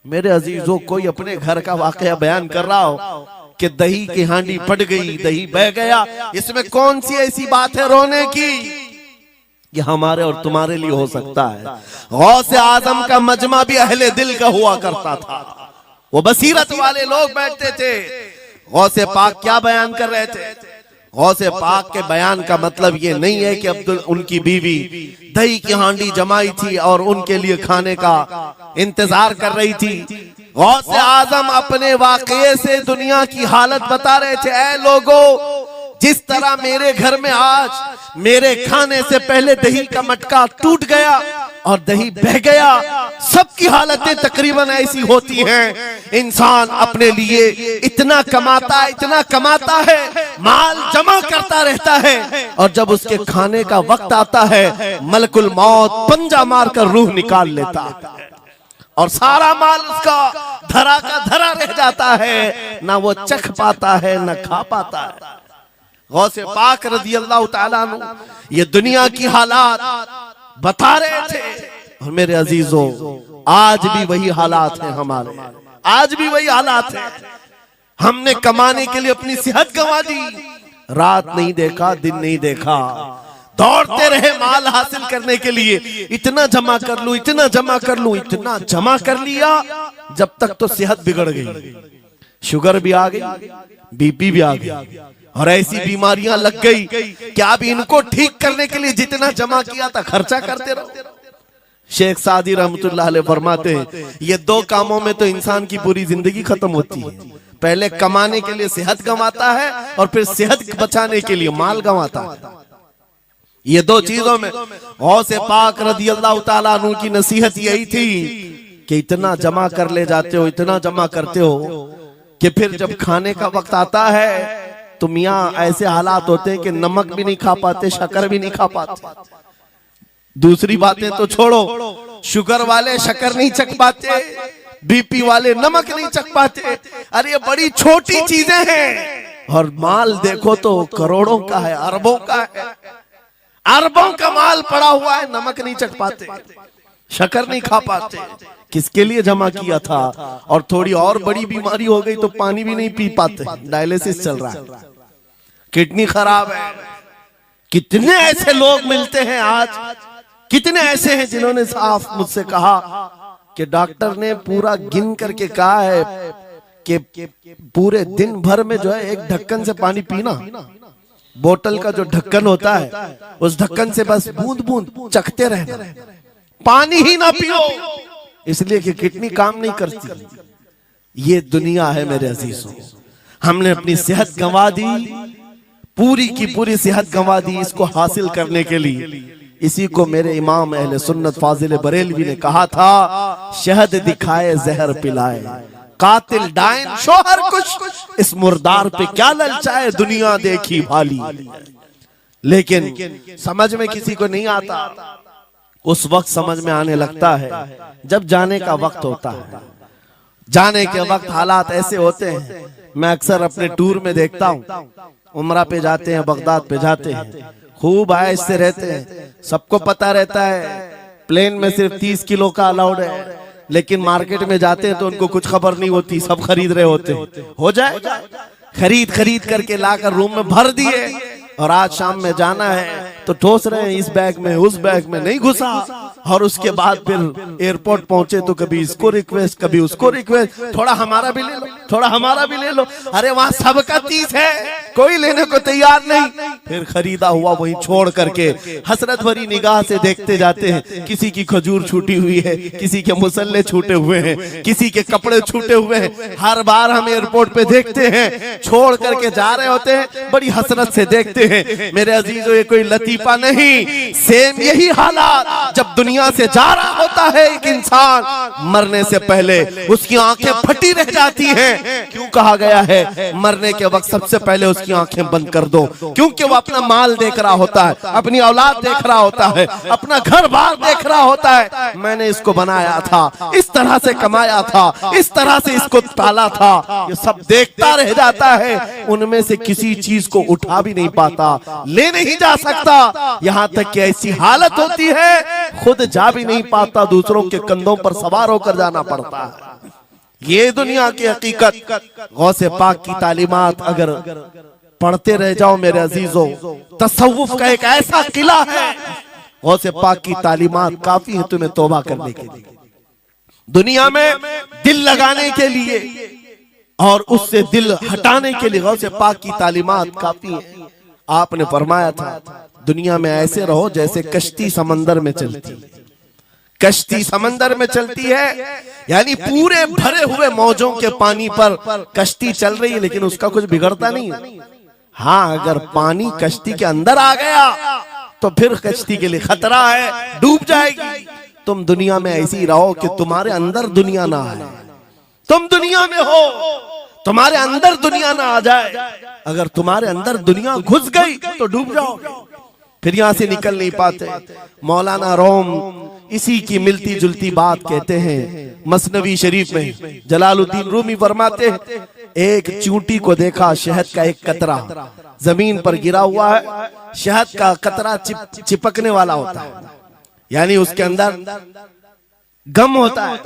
मेरे अजीजों, कोई अपने घर का वाकया बयान कर रहा हो कि दही की हांडी फट गई, दही बह गया, इसमें कौन सी ऐसी बात है रोने की? ये हमारे और तुम्हारे लिए हो सकता है। गौसे आजम का मजमा भी अहले दिल का हुआ करता था, वो बसीरत वाले लोग बैठते थे। गौसे पाक क्या बयान कर रहे थे? गौसे पाक के बयान का मतलब ये नहीं है कि अब्दुल उनकी बीवी दही की हांडी जमाई थी और उनके लिए खाने का इंतजार कर रही थी। गौसे आजम अपने वाकये से दुनिया की हालत बता रहे थे, ऐ लोगों, जिस तरह मेरे घर में आज मेरे खाने से पहले दही का मटका टूट गया और दही बह गया, सबकी हालतें तकरीबन ऐसी होती हैं। इंसान अपने लिए इतना कमाता है, माल जमा करता रहता है, और जब उसके खाने का वक्त आता है, मलकुल मौत पंजा मारकर रूह निकाल लेता है और सारा माल उसका धरा का धरा रह जाता है, ना वो चख पाता है ना खा पाता है। गौसे पाक रज़ी अल्लाह ताला अन्हु ये दुनिया की हालात बता रहे थे। और मेरे अजीजों, आज भी वही हालात हैं हमारे, आज भी वही हालात हैं। हमने कमाने के लिए अपनी सेहत गंवा दी, रात नहीं देखा, दिन नहीं देखा, दौड़ते रहे माल हासिल करने के लिए। इतना जमा कर लूं, इतना जमा कर लूं, इतना जमा कर लिया, जब तक तो सेहत बिगड़ गई, शुगर भी आ गई, बीपी भी आ गई और ऐसी बीमारियां लग गई कि अब इनको ठीक करने के लिए जितना जमा किया था खर्चा करते रहो। शेख सादी रहमतुल्लाह अलैह फरमाते हैं, ये दो कामों में तो इंसान की पूरी जिंदगी खत्म होती है। पहले कमाने के लिए सेहत गंवाता है और फिर सेहत बचाने के लिए माल गंवाता है। ये दो चीजों में गौसे पाक रज़ी अल्लाह ताला अन्हु की नसीहत यही थी कि इतना जमा कर ले जाते हो, इतना जमा करते हो कि फिर जब खाने का वक्त आता है तो मियाँ ऐसे हालात होते हैं कि नमक भी नहीं खा पाते, शक्कर भी नहीं खा पाते। दूसरी बातें तो छोड़ो, शुगर वाले शक्कर नहीं चख पाते, बीपी वाले नमक नहीं चख पाते। अरे ये बड़ी छोटी चीजें हैं और माल देखो तो करोड़ों का है, अरबों का है, अरबों का माल पड़ा हुआ है, नमक नहीं चख पाते, शक्कर नहीं खा पाते। किसके लिए जमा किया था? और थोड़ी और बड़ी बीमारी हो गई तो पानी भी नहीं पी पाते, डायलिसिस चल रहा है, किडनी खराब है। कितने ऐसे लोग मिलते हैं आज, कितने ऐसे हैं जिन्होंने साफ मुझसे कहा कि डॉक्टर ने पूरा गिन करके कहा है कि पूरे दिन भर में जो है एक ढक्कन से पानी पीना, बोतल का जो ढक्कन होता है उस ढक्कन से बस बूंद बूंद चखते रहना, पानी ही ना पियो, इसलिए कि किडनी काम नहीं करती। ये दुनिया है मेरे अजीजों। हमने अपनी सेहत गंवा दी, पूरी की पूरी सेहत गंवा दी इसको हासिल करने के लिए। इसी को मेरे इमाम अहले सुन्नत फाजिल बरेलवी ने कहा था, शहद दिखाए जहर पिलाए, कातिल डायन शोहर कुछ, इस मुर्दार पे क्या ललचाए, दुनिया देखी भाली। लेकिन समझ में किसी को नहीं आता, उस वक्त समझ में आने लगता है जब जाने का वक्त होता है। जाने के वक्त हालात ऐसे होते हैं, मैं अक्सर अपने टूर में देखता हूँ, उमरा पे जाते हैं, बगदाद पे जाते हैं, खूब आयश से रहते हैं, सबको पता रहता है प्लेन में सिर्फ 30 किलो का अलाउड है, लेकिन मार्केट में जाते हैं तो उनको कुछ खबर नहीं होती, सब खरीद रहे होते हैं। हो जाए, खरीद करके लाकर रूम में भर दिए और आज शाम में जाना है तो ठोस रहे हैं, इस बैग में उस बैग में नहीं घुसा, और उसके बाद फिर एयरपोर्ट पहुंचे तो कभी इसको रिक्वेस्ट कभी उसको रिक्वेस्ट, थोड़ा हमारा भी ले लो, थोड़ा हमारा भी ले लो। अरे वहां सबका 30 है, कोई लेने को तैयार नहीं। फिर खरीदा हुआ वहीं छोड़ करके हसरत भरी निगाह से देखते जाते हैं। किसी की खजूर छूटी हुई है, किसी के मुसल्ले छूटे हुए हैं, किसी के कपड़े छूटे हुए हैं। हर बार हम एयरपोर्ट पे देखते हैं, छोड़ करके जा रहे होते हैं, बड़ी हसरत से देखते हैं। मेरे अजीजों, ये कोई लतीफा नहीं, सेम यही हालात जब दुनिया से जा रहा होता है एक इंसान, मरने से पहले उसकी आंखें फटी रह जाती हैं। क्यों कहा गया है मरने के वक्त सबसे पहले उसकी आंखें बंद कर दो? क्योंकि वो अपना माल देख रहा होता है, अपनी औलाद देख रहा होता है, अपना घर बार देख रहा होता है। मैंने इसको बनाया था, इस तरह से कमाया था, इस तरह से इसको पाला था, ये सब देखता रह जाता है। उनमें से किसी चीज को उठा भी नहीं पाता, ले नहीं जा सकता। यहाँ तक कि ऐसी हालत होती है खुद जा भी नहीं पाता, दूसरों के कंधों पर सवार होकर जाना पड़ता है। ये दुनिया की हकीकत। गौसे पाक की तालीमात अगर पढ़ते रह जाओ मेरे अजीजों, तसव्वुफ का एक ऐसा किला है। गौसे पाक की तालीमात काफी है तुम्हें तौबा करने के लिए, दुनिया में दिल लगाने के लिए और उससे दिल हटाने के लिए। गौसे पाक की तालीमात काफी है। आपने फरमाया था दुनिया में ऐसे रहो जैसे कश्ती समंदर में चलती है। कश्ती समंदर में चलती है यानी पूरे भरे हुए मौजों के पानी पर कश्ती चल रही है, लेकिन उसका कुछ बिगड़ता नहीं है। हाँ, अगर पानी कश्ती के अंदर आ गया तो फिर कश्ती के लिए खतरा है, डूब जाएगी। तुम दुनिया में ऐसी रहो कि तुम्हारे अंदर दुनिया ना आए। तुम दुनिया में हो, तुम्हारे अंदर दुनिया ना आ जाए। अगर तुम्हारे अंदर दुनिया घुस गई तो डूब जाओगे, फिर यहां से निकल नहीं पाते। मौलाना रोम इसी की मिलती जुलती बात कहते हैं मसनवी शरीफ में। जलालुद्दीन रूमी फरमाते हैं एक चूंटी को देखा, शहद का एक कतरा जमीन पर गिरा हुआ है। शहद का कतरा चिपकने वाला होता है, यानी उसके अंदर गम होता है।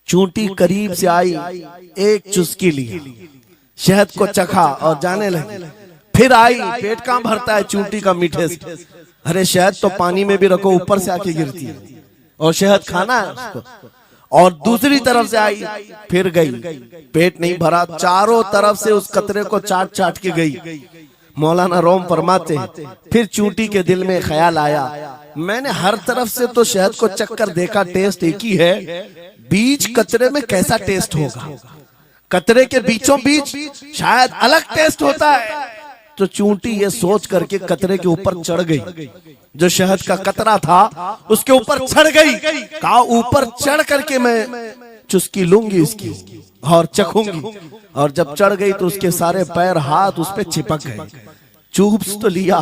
चूंटी करीब से आई, एक चुस्की ली, शहद को चखा और जाने लगी। फिर आई, पेट कहां भरता है चूंटी का मीठे से। अरे शहद तो पानी में भी रखो ऊपर से आके गिरती है, और शहद खाना है उसको। और दूसरी तरफ से आई, फिर गई, पेट नहीं भरा, चारों तरफ से उस कतरे को चाट चाट के गई। मौलाना रोम फरमाते हैं फिर चूंटी के दिल में ख्याल आया, मैंने हर तरफ से तो शहद को चक्कर देखा, टेस्ट एक ही है, बीच कतरे में कैसा टेस्ट होगा? कतरे के बीचों बीच शायद अलग टेस्ट होता है। तो चूंटी ये सोच करके कतरे के ऊपर चढ़ गई, जो शहद का कतरा था उसके ऊपर चढ़ गई। कहा ऊपर चढ़ करके मैं चुस्की लूंगी इसकी और चखूंगी। और जब चढ़ गई तो उसके सारे पैर हाथ उस पे चिपक गए। चूप्स तो लिया,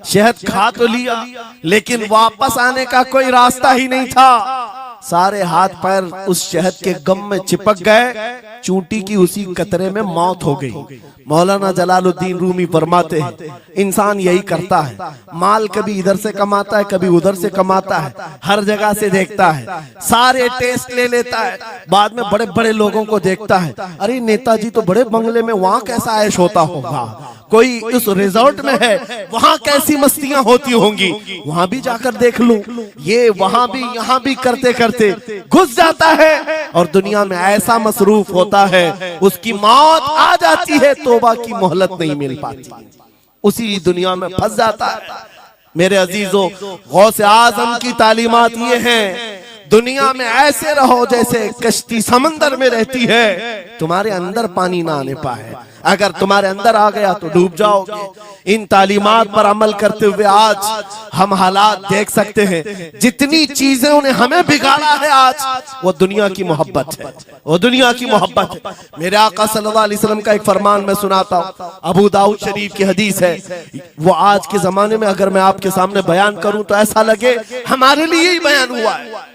शहद खा तो लिया, लेकिन वापस आने का कोई रास्ता ही नहीं था। सारे हाथ पैर उस शहद के गम में चिपक गए। चूंटी की उसी कतरे में मौत हो गई। मौलाना जलालुद्दीन रूमी फरमाते हैं इंसान यही करता है, माल कभी इधर से कमाता है, कभी उधर से कमाता है, हर जगह से देखता है, सारे टेस्ट ले लेता है, बाद में बड़े बड़े लोगों को देखता है, अरे नेताजी तो बड़े बंगले में, वहां कैसा ऐश होता होगा, कोई उस रिजॉर्ट में है, वहां कैसी मस्तियां होती होंगी, वहां भी जाकर देख लूं। ये वहां भी यहाँ भी करते करते घुस जाता है और दुनिया में ऐसा मसरूफ होता है, उसकी मौत आ जाती है, तौबा की मोहलत नहीं मिल पाती, उसी दुनिया में फंस जाता है। मेरे अजीजों, गौसे आजम की तालीमात ये हैं, दुनिया में ऐसे रहो जैसे कश्ती समंदर में रहती है, तुम्हारे अंदर पानी ना आने पाए। अगर तुम्हारे अंदर आ गया तो डूब जाओगे। इन तालीमात पर अमल करते हुए आज हम हालात देख सकते हैं। जितनी चीजें ने हमें बिगाड़ा है आज, वो दुनिया की मोहब्बत है, वो दुनिया की मोहब्बत है। मेरे आका सल्लल्लाहु अलैहि वसल्लम का एक फरमान मैं सुनाता हूँ, अबू दाऊद शरीफ की हदीस है। वो आज के जमाने में अगर मैं आपके सामने बयान करूं तो ऐसा लगे हमारे लिए ही बयान हुआ है।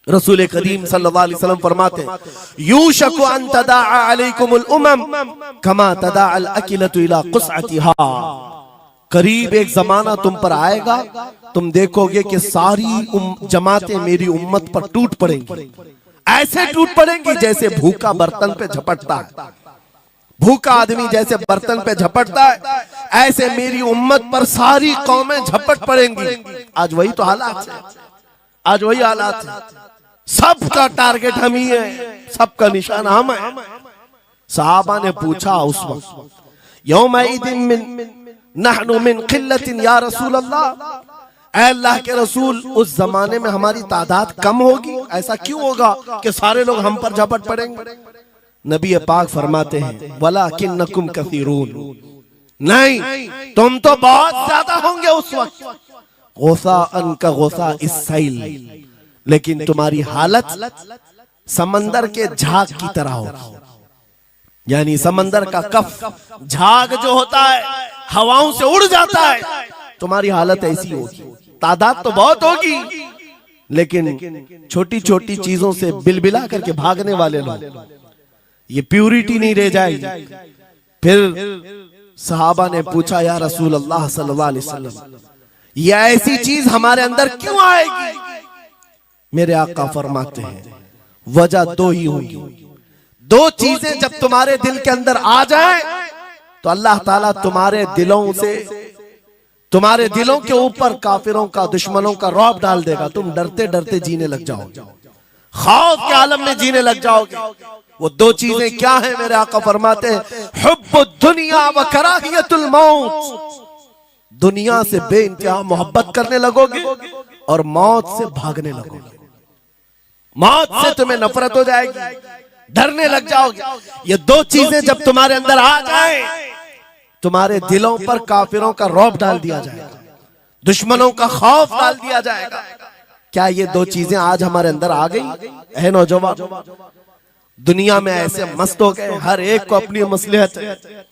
रसूल करीम सल्लल्लाहु अलैहि वसल्लम फरमाते हैं यूशकु अन तदाअ अलैकुमुल उमम कमा तदाअल अकिलतु इला कुसअतिहा। करीब एक जमाना तुम पर आएगा, तुम देखोगे कि सारी जमातें मेरी उम्मत पर टूट पड़ेंगी, ऐसे टूट पड़ेंगी जैसे भूखा बर्तन पे झपटता है। भूखा आदमी जैसे बर्तन पे झपटता है, ऐसे मेरी उम्मत पर सारी कौमें झपट पड़ेंगी। आज वही तो हालात है। आज वही हालात है, सबका टारगेट हम ही है, सबका निशान हम है। सहाबा ने पूछा उस वक्त, यौमइदिन नहनु मिन क़िल्लतिन या रसूल अल्लाह, ऐ अल्लाह के रसूल उस जमाने में हमारी तादाद कम होगी, ऐसा क्यों होगा कि सारे लोग हम पर झपट पड़ेंगे? नबी पाक फरमाते हैं, वलाकिन्नकुम कसीरून, नहीं तुम तो बहुत ज्यादा होंगे उस वक्त, गुसाअन का गुसा इस्सैल, लेकिन तुम्हारी हालत समंदर के झाग की तरह होगी। यानी समंदर का कफ झाग जो होता है हवाओं से उड़ जाता है, तुम्हारी हालत ऐसी होगी। तादाद तो बहुत होगी, लेकिन छोटी छोटी चीजों से बिलबिला करके भागने वाले लोग, ये प्यूरिटी नहीं रह जाएगी। फिर सहाबा ने पूछा, या रसूल अल्लाह सल्लल्लाहु अलैहि वसल्लम, ये ऐसी चीज हमारे अंदर क्यों आएगी? मेरे आका फरमाते हैं, वजह दो ही होगी, दो चीजें जब तुम्हारे दिल के अंदर आ जाए तो अल्लाह ताला तुम्हारे दिलों से, तुम्हारे दिलों के ऊपर काफिरों का, दुश्मनों का रौब डाल देगा। तुम डरते डरते जीने लग जाओगे, खौफ के आलम में जीने लग जाओगे। वो दो चीजें क्या है? मेरे आका फरमाते हैं, हुब्बुद दुनिया व कराहियतुल मौत, दुनिया से बेइंतहा मोहब्बत करने लगोगे और मौत से भागने लगोगे। मौत से तुम्हें नफरत हो जाएगी, डरने लग जाओगे। ये दो चीजें जब तुम्हारे अंदर आ जाए, तुम्हारे दिलों पर काफिरों का रौब डाल दिया जाएगा, दुश्मनों का खौफ डाल दिया जाएगा। क्या ये दो चीजें आज हमारे अंदर आ गई है? नौजवान दुनिया में ऐसे मस्त हो गए, हर एक को अपनी मसलहत है।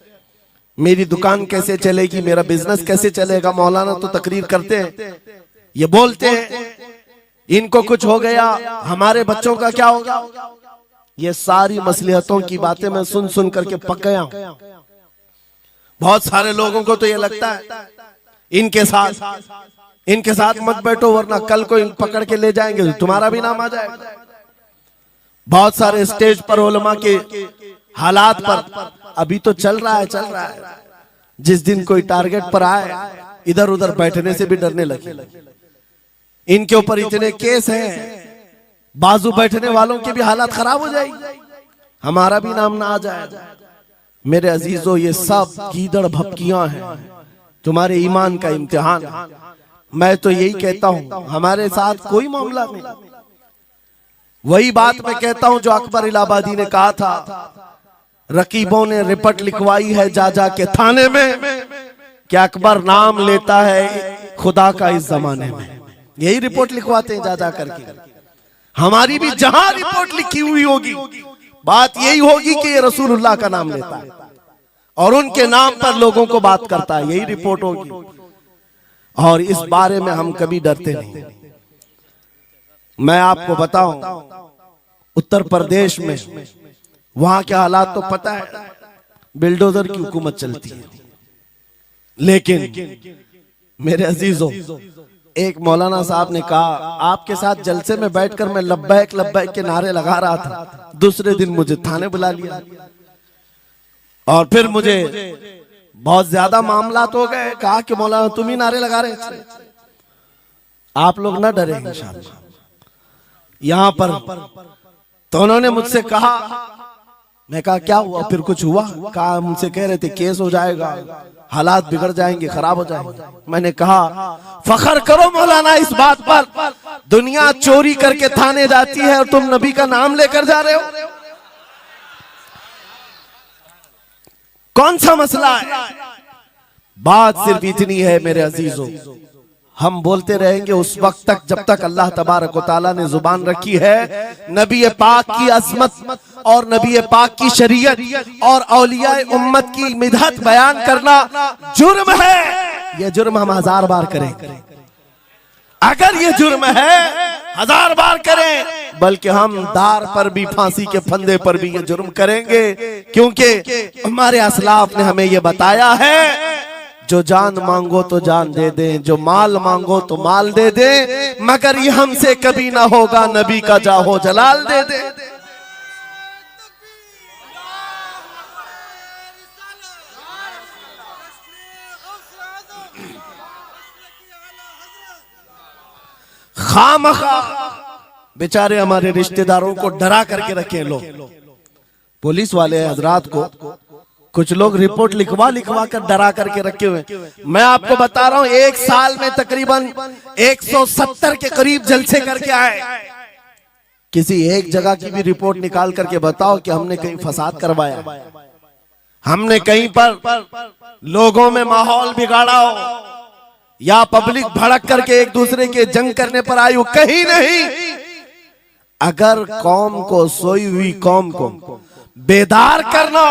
मेरी दुकान कैसे चलेगी, मेरा बिजनेस कैसे चलेगा। मौलाना तो तकरीर करते हैं, ये बोलते हैं इनको कुछ हो गया, हमारे बच्चों का क्या होगा। ये सारी मसलहतों की बातें मैं सुन सुन करके पक गया हूं। बहुत सारे लोगों को तो ये लगता है इनके साथ मत बैठो, वरना कल को इन पकड़ के ले जाएंगे तो तुम्हारा भी नाम आ जाएगा। बहुत सारे स्टेज पर उलमा के हालात पर अभी तो चल रहा है, जिस दिन कोई टारगेट पर आए इधर उधर बैठने से भी डरने लगे। इनके ऊपर इतने केस हैं, बाजू बैठने वालों की भी हालत खराब हो जाएगी, हमारा भी नाम ना आ जाए। मेरे अजीजों, ये सब गीदड़ भपकियां हैं, तुम्हारे ईमान का इम्तिहान। मैं तो यही कहता हूं, हमारे साथ कोई मामला नहीं। वही बात मैं कहता हूं जो अकबर इलाहाबादी ने कहा था, रकीबों ने रिपोर्ट लिखवाई है जा जा के थाने में कि अकबर नाम लेता है खुदा का इस जमाने में। यही रिपोर्ट लिखवाते हैं जा जा करके। हमारी भी जहां रिपोर्ट लिखी हुई होगी, बात यही होगी कि ये रसूलुल्लाह का नाम लेता है और उनके नाम पर लोगों को बात करता है, यही रिपोर्ट होगी। और इस बारे में हम कभी डरते नहीं। मैं आपको बताऊं, उत्तर प्रदेश में वहां के हालात तो पता है, बिल्डोजर की हुकूमत चलती है। लेकिन मेरे अजीजों, एक मौलाना साहब ने कहा, आपके साथ जलसे में बैठकर मैं लब्बैक लब्बैक के नारे लगा रहा था, दूसरे दिन मुझे थाने बुला लिया और फिर मुझे बहुत ज्यादा मामलात हो गए। कहा कि मौलाना तुम ही नारे लगा रहे थे। आप लोग ना डरे इंशाअल्लाह। यहां पर तो उन्होंने मुझसे कहा, मैं कहा क्या हुआ? फिर कुछ हुआ? कहा मुझसे कह रहे थे केस हो जाएगा, हालात बिगड़ जाएंगे, खराब हो जाएंगे। मैंने कहा फख्र करो मौलाना इस बात पर, दुनिया चोरी करके थाने जाती है और तुम नबी का नाम लेकर जा रहे हो। कौन सा मसला है? बात सिर्फ इतनी है मेरे अजीजों, हम बोलते रहेंगे उस वक्त तक जब तक अल्लाह तबारक व तआला ने जुबान रखी है। नबी पाक की अजमत और नबी पाक की शरीयत और औलियाए उम्मत की मिदहत बयान करना जुर्म है। यह जुर्म हम 1000 बार करें, अगर ये जुर्म है 1000 बार करें, बल्कि हम दार पर भी, फांसी के फंदे पर भी ये जुर्म करेंगे, क्योंकि हमारे असलाफ ने हमें ये बताया है, जो जान मांगो तो जान दे दें, जो माल मांगो तो माल दे दें, मगर ये हमसे कभी ना होगा नबी का जाहो जलाल दे दे। खामखा बेचारे हमारे रिश्तेदारों को डरा करके रखे लोग। पुलिस वाले हजरात को कुछ लोग रिपोर्ट लिखवा लिखवा कर डरा करके रखे हुए। मैं आपको बता रहा हूं, एक साल में तकरीबन 170 के करीब जलसे करके आए। किसी एक जगह की भी रिपोर्ट निकाल करके बताओ कि हमने कहीं फसाद करवाया, हमने कहीं पर लोगों में माहौल बिगाड़ा हो, या पब्लिक भड़क करके एक दूसरे के जंग करने पर आई हो, कहीं नहीं। अगर कौम को, सोई हुई कौम को बेदार करना,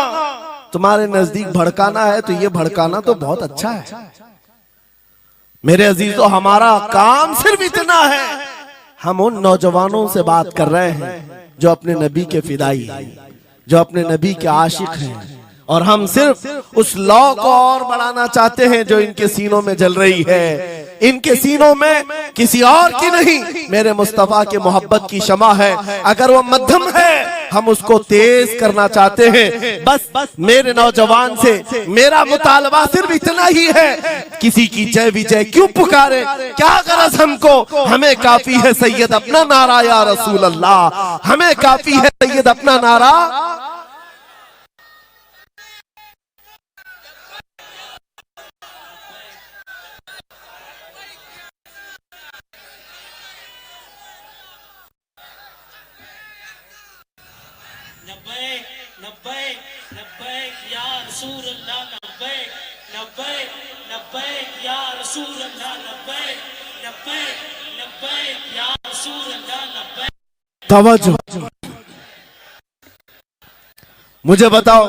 तुम्हारे नजदीक भड़काना है, तो ये भड़काना तो बहुत अच्छा है मेरे अजीजों। हमारा काम सिर्फ इतना है, हम उन नौजवानों से बात कर रहे हैं जो अपने नबी के फिदाई हैं, जो अपने नबी के आशिक हैं, और हम सिर्फ उस लौ को और बढ़ाना चाहते हैं जो इनके सीनों में जल रही है। इनके सीनों में किसी और की नहीं, मेरे मुस्तफा के मोहब्बत की शमा है। अगर वो मध्यम है, हम उसको तेज करना चाहते हैं। बस मेरे नौजवान से मेरा मुतालबा सिर्फ इतना ही है, किसी की जय विजय क्यों पुकारे, क्या गरज हमको, हमें काफी है सैयद अपना नारा या रसूल अल्लाह, हमें काफी है सैयद अपना नारा। तवज्जो, मुझे बताओ,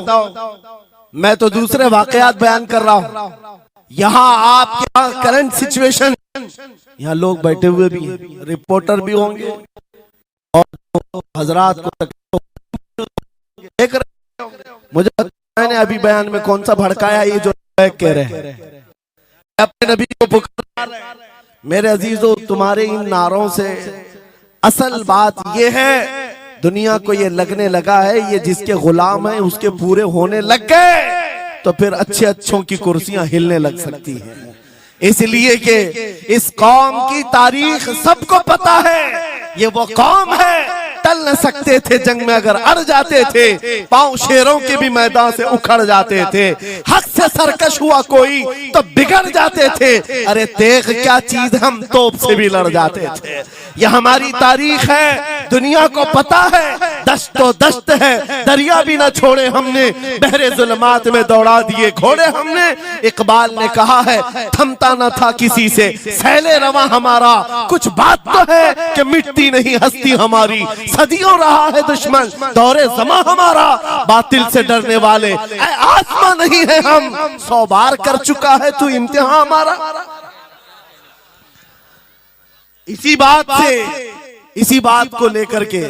मैं तो दूसरे वाकयात बयान कर रहा हूं। यहाँ आपके यहाँ करंट सिचुएशन, यहाँ लोग बैठे हुए भी हैं, रिपोर्टर भी होंगे, और हजरात को देख रहे होंगे। मुझे मैंने अभी बयान में कौन सा भड़काया, ये जो कह रहे हैं अपने नबी को पुकार रहे हैं। मेरे अजीजों, तुम्हारे इन नारों से असल बात ये है, दुनिया को ये लगने लगा है ये जिसके गुलाम हैं उसके पूरे होने लग गए, तो फिर अच्छे अच्छों की कुर्सियां हिलने लग सकती हैं। इसलिए कि इस कौम की तारीख सबको पता है, ये वो कौम है, टल न सकते थे जंग में, अगर अड़ जाते थे पांव शेरों के भी मैदान से उखड़ जाते थे, हक से सरकश हुआ कोई तो बिगड़ जाते थे, अरे तेग क्या चीज, हम तोप से भी लड़ जाते थे। यह हमारी तारीख है, दुनिया को पता है, दश्तो दश्त है, दरिया भी न छोड़े हमने, बहरे जुल्मात में दौड़ा दिए घोड़े हमने। इकबाल ने कहा है, थमता न था किसी से सैले रवा हमारा, कुछ बात तो है कि मिटती नहीं हस्ती हमारी, सदियों रहा है दुश्मन दौरे जमा हमारा, बातिल से डरने वाले आसमां नहीं है हम, 100 बार कर चुका है तू इम्तिहान हमारा। इसी बात को लेकर के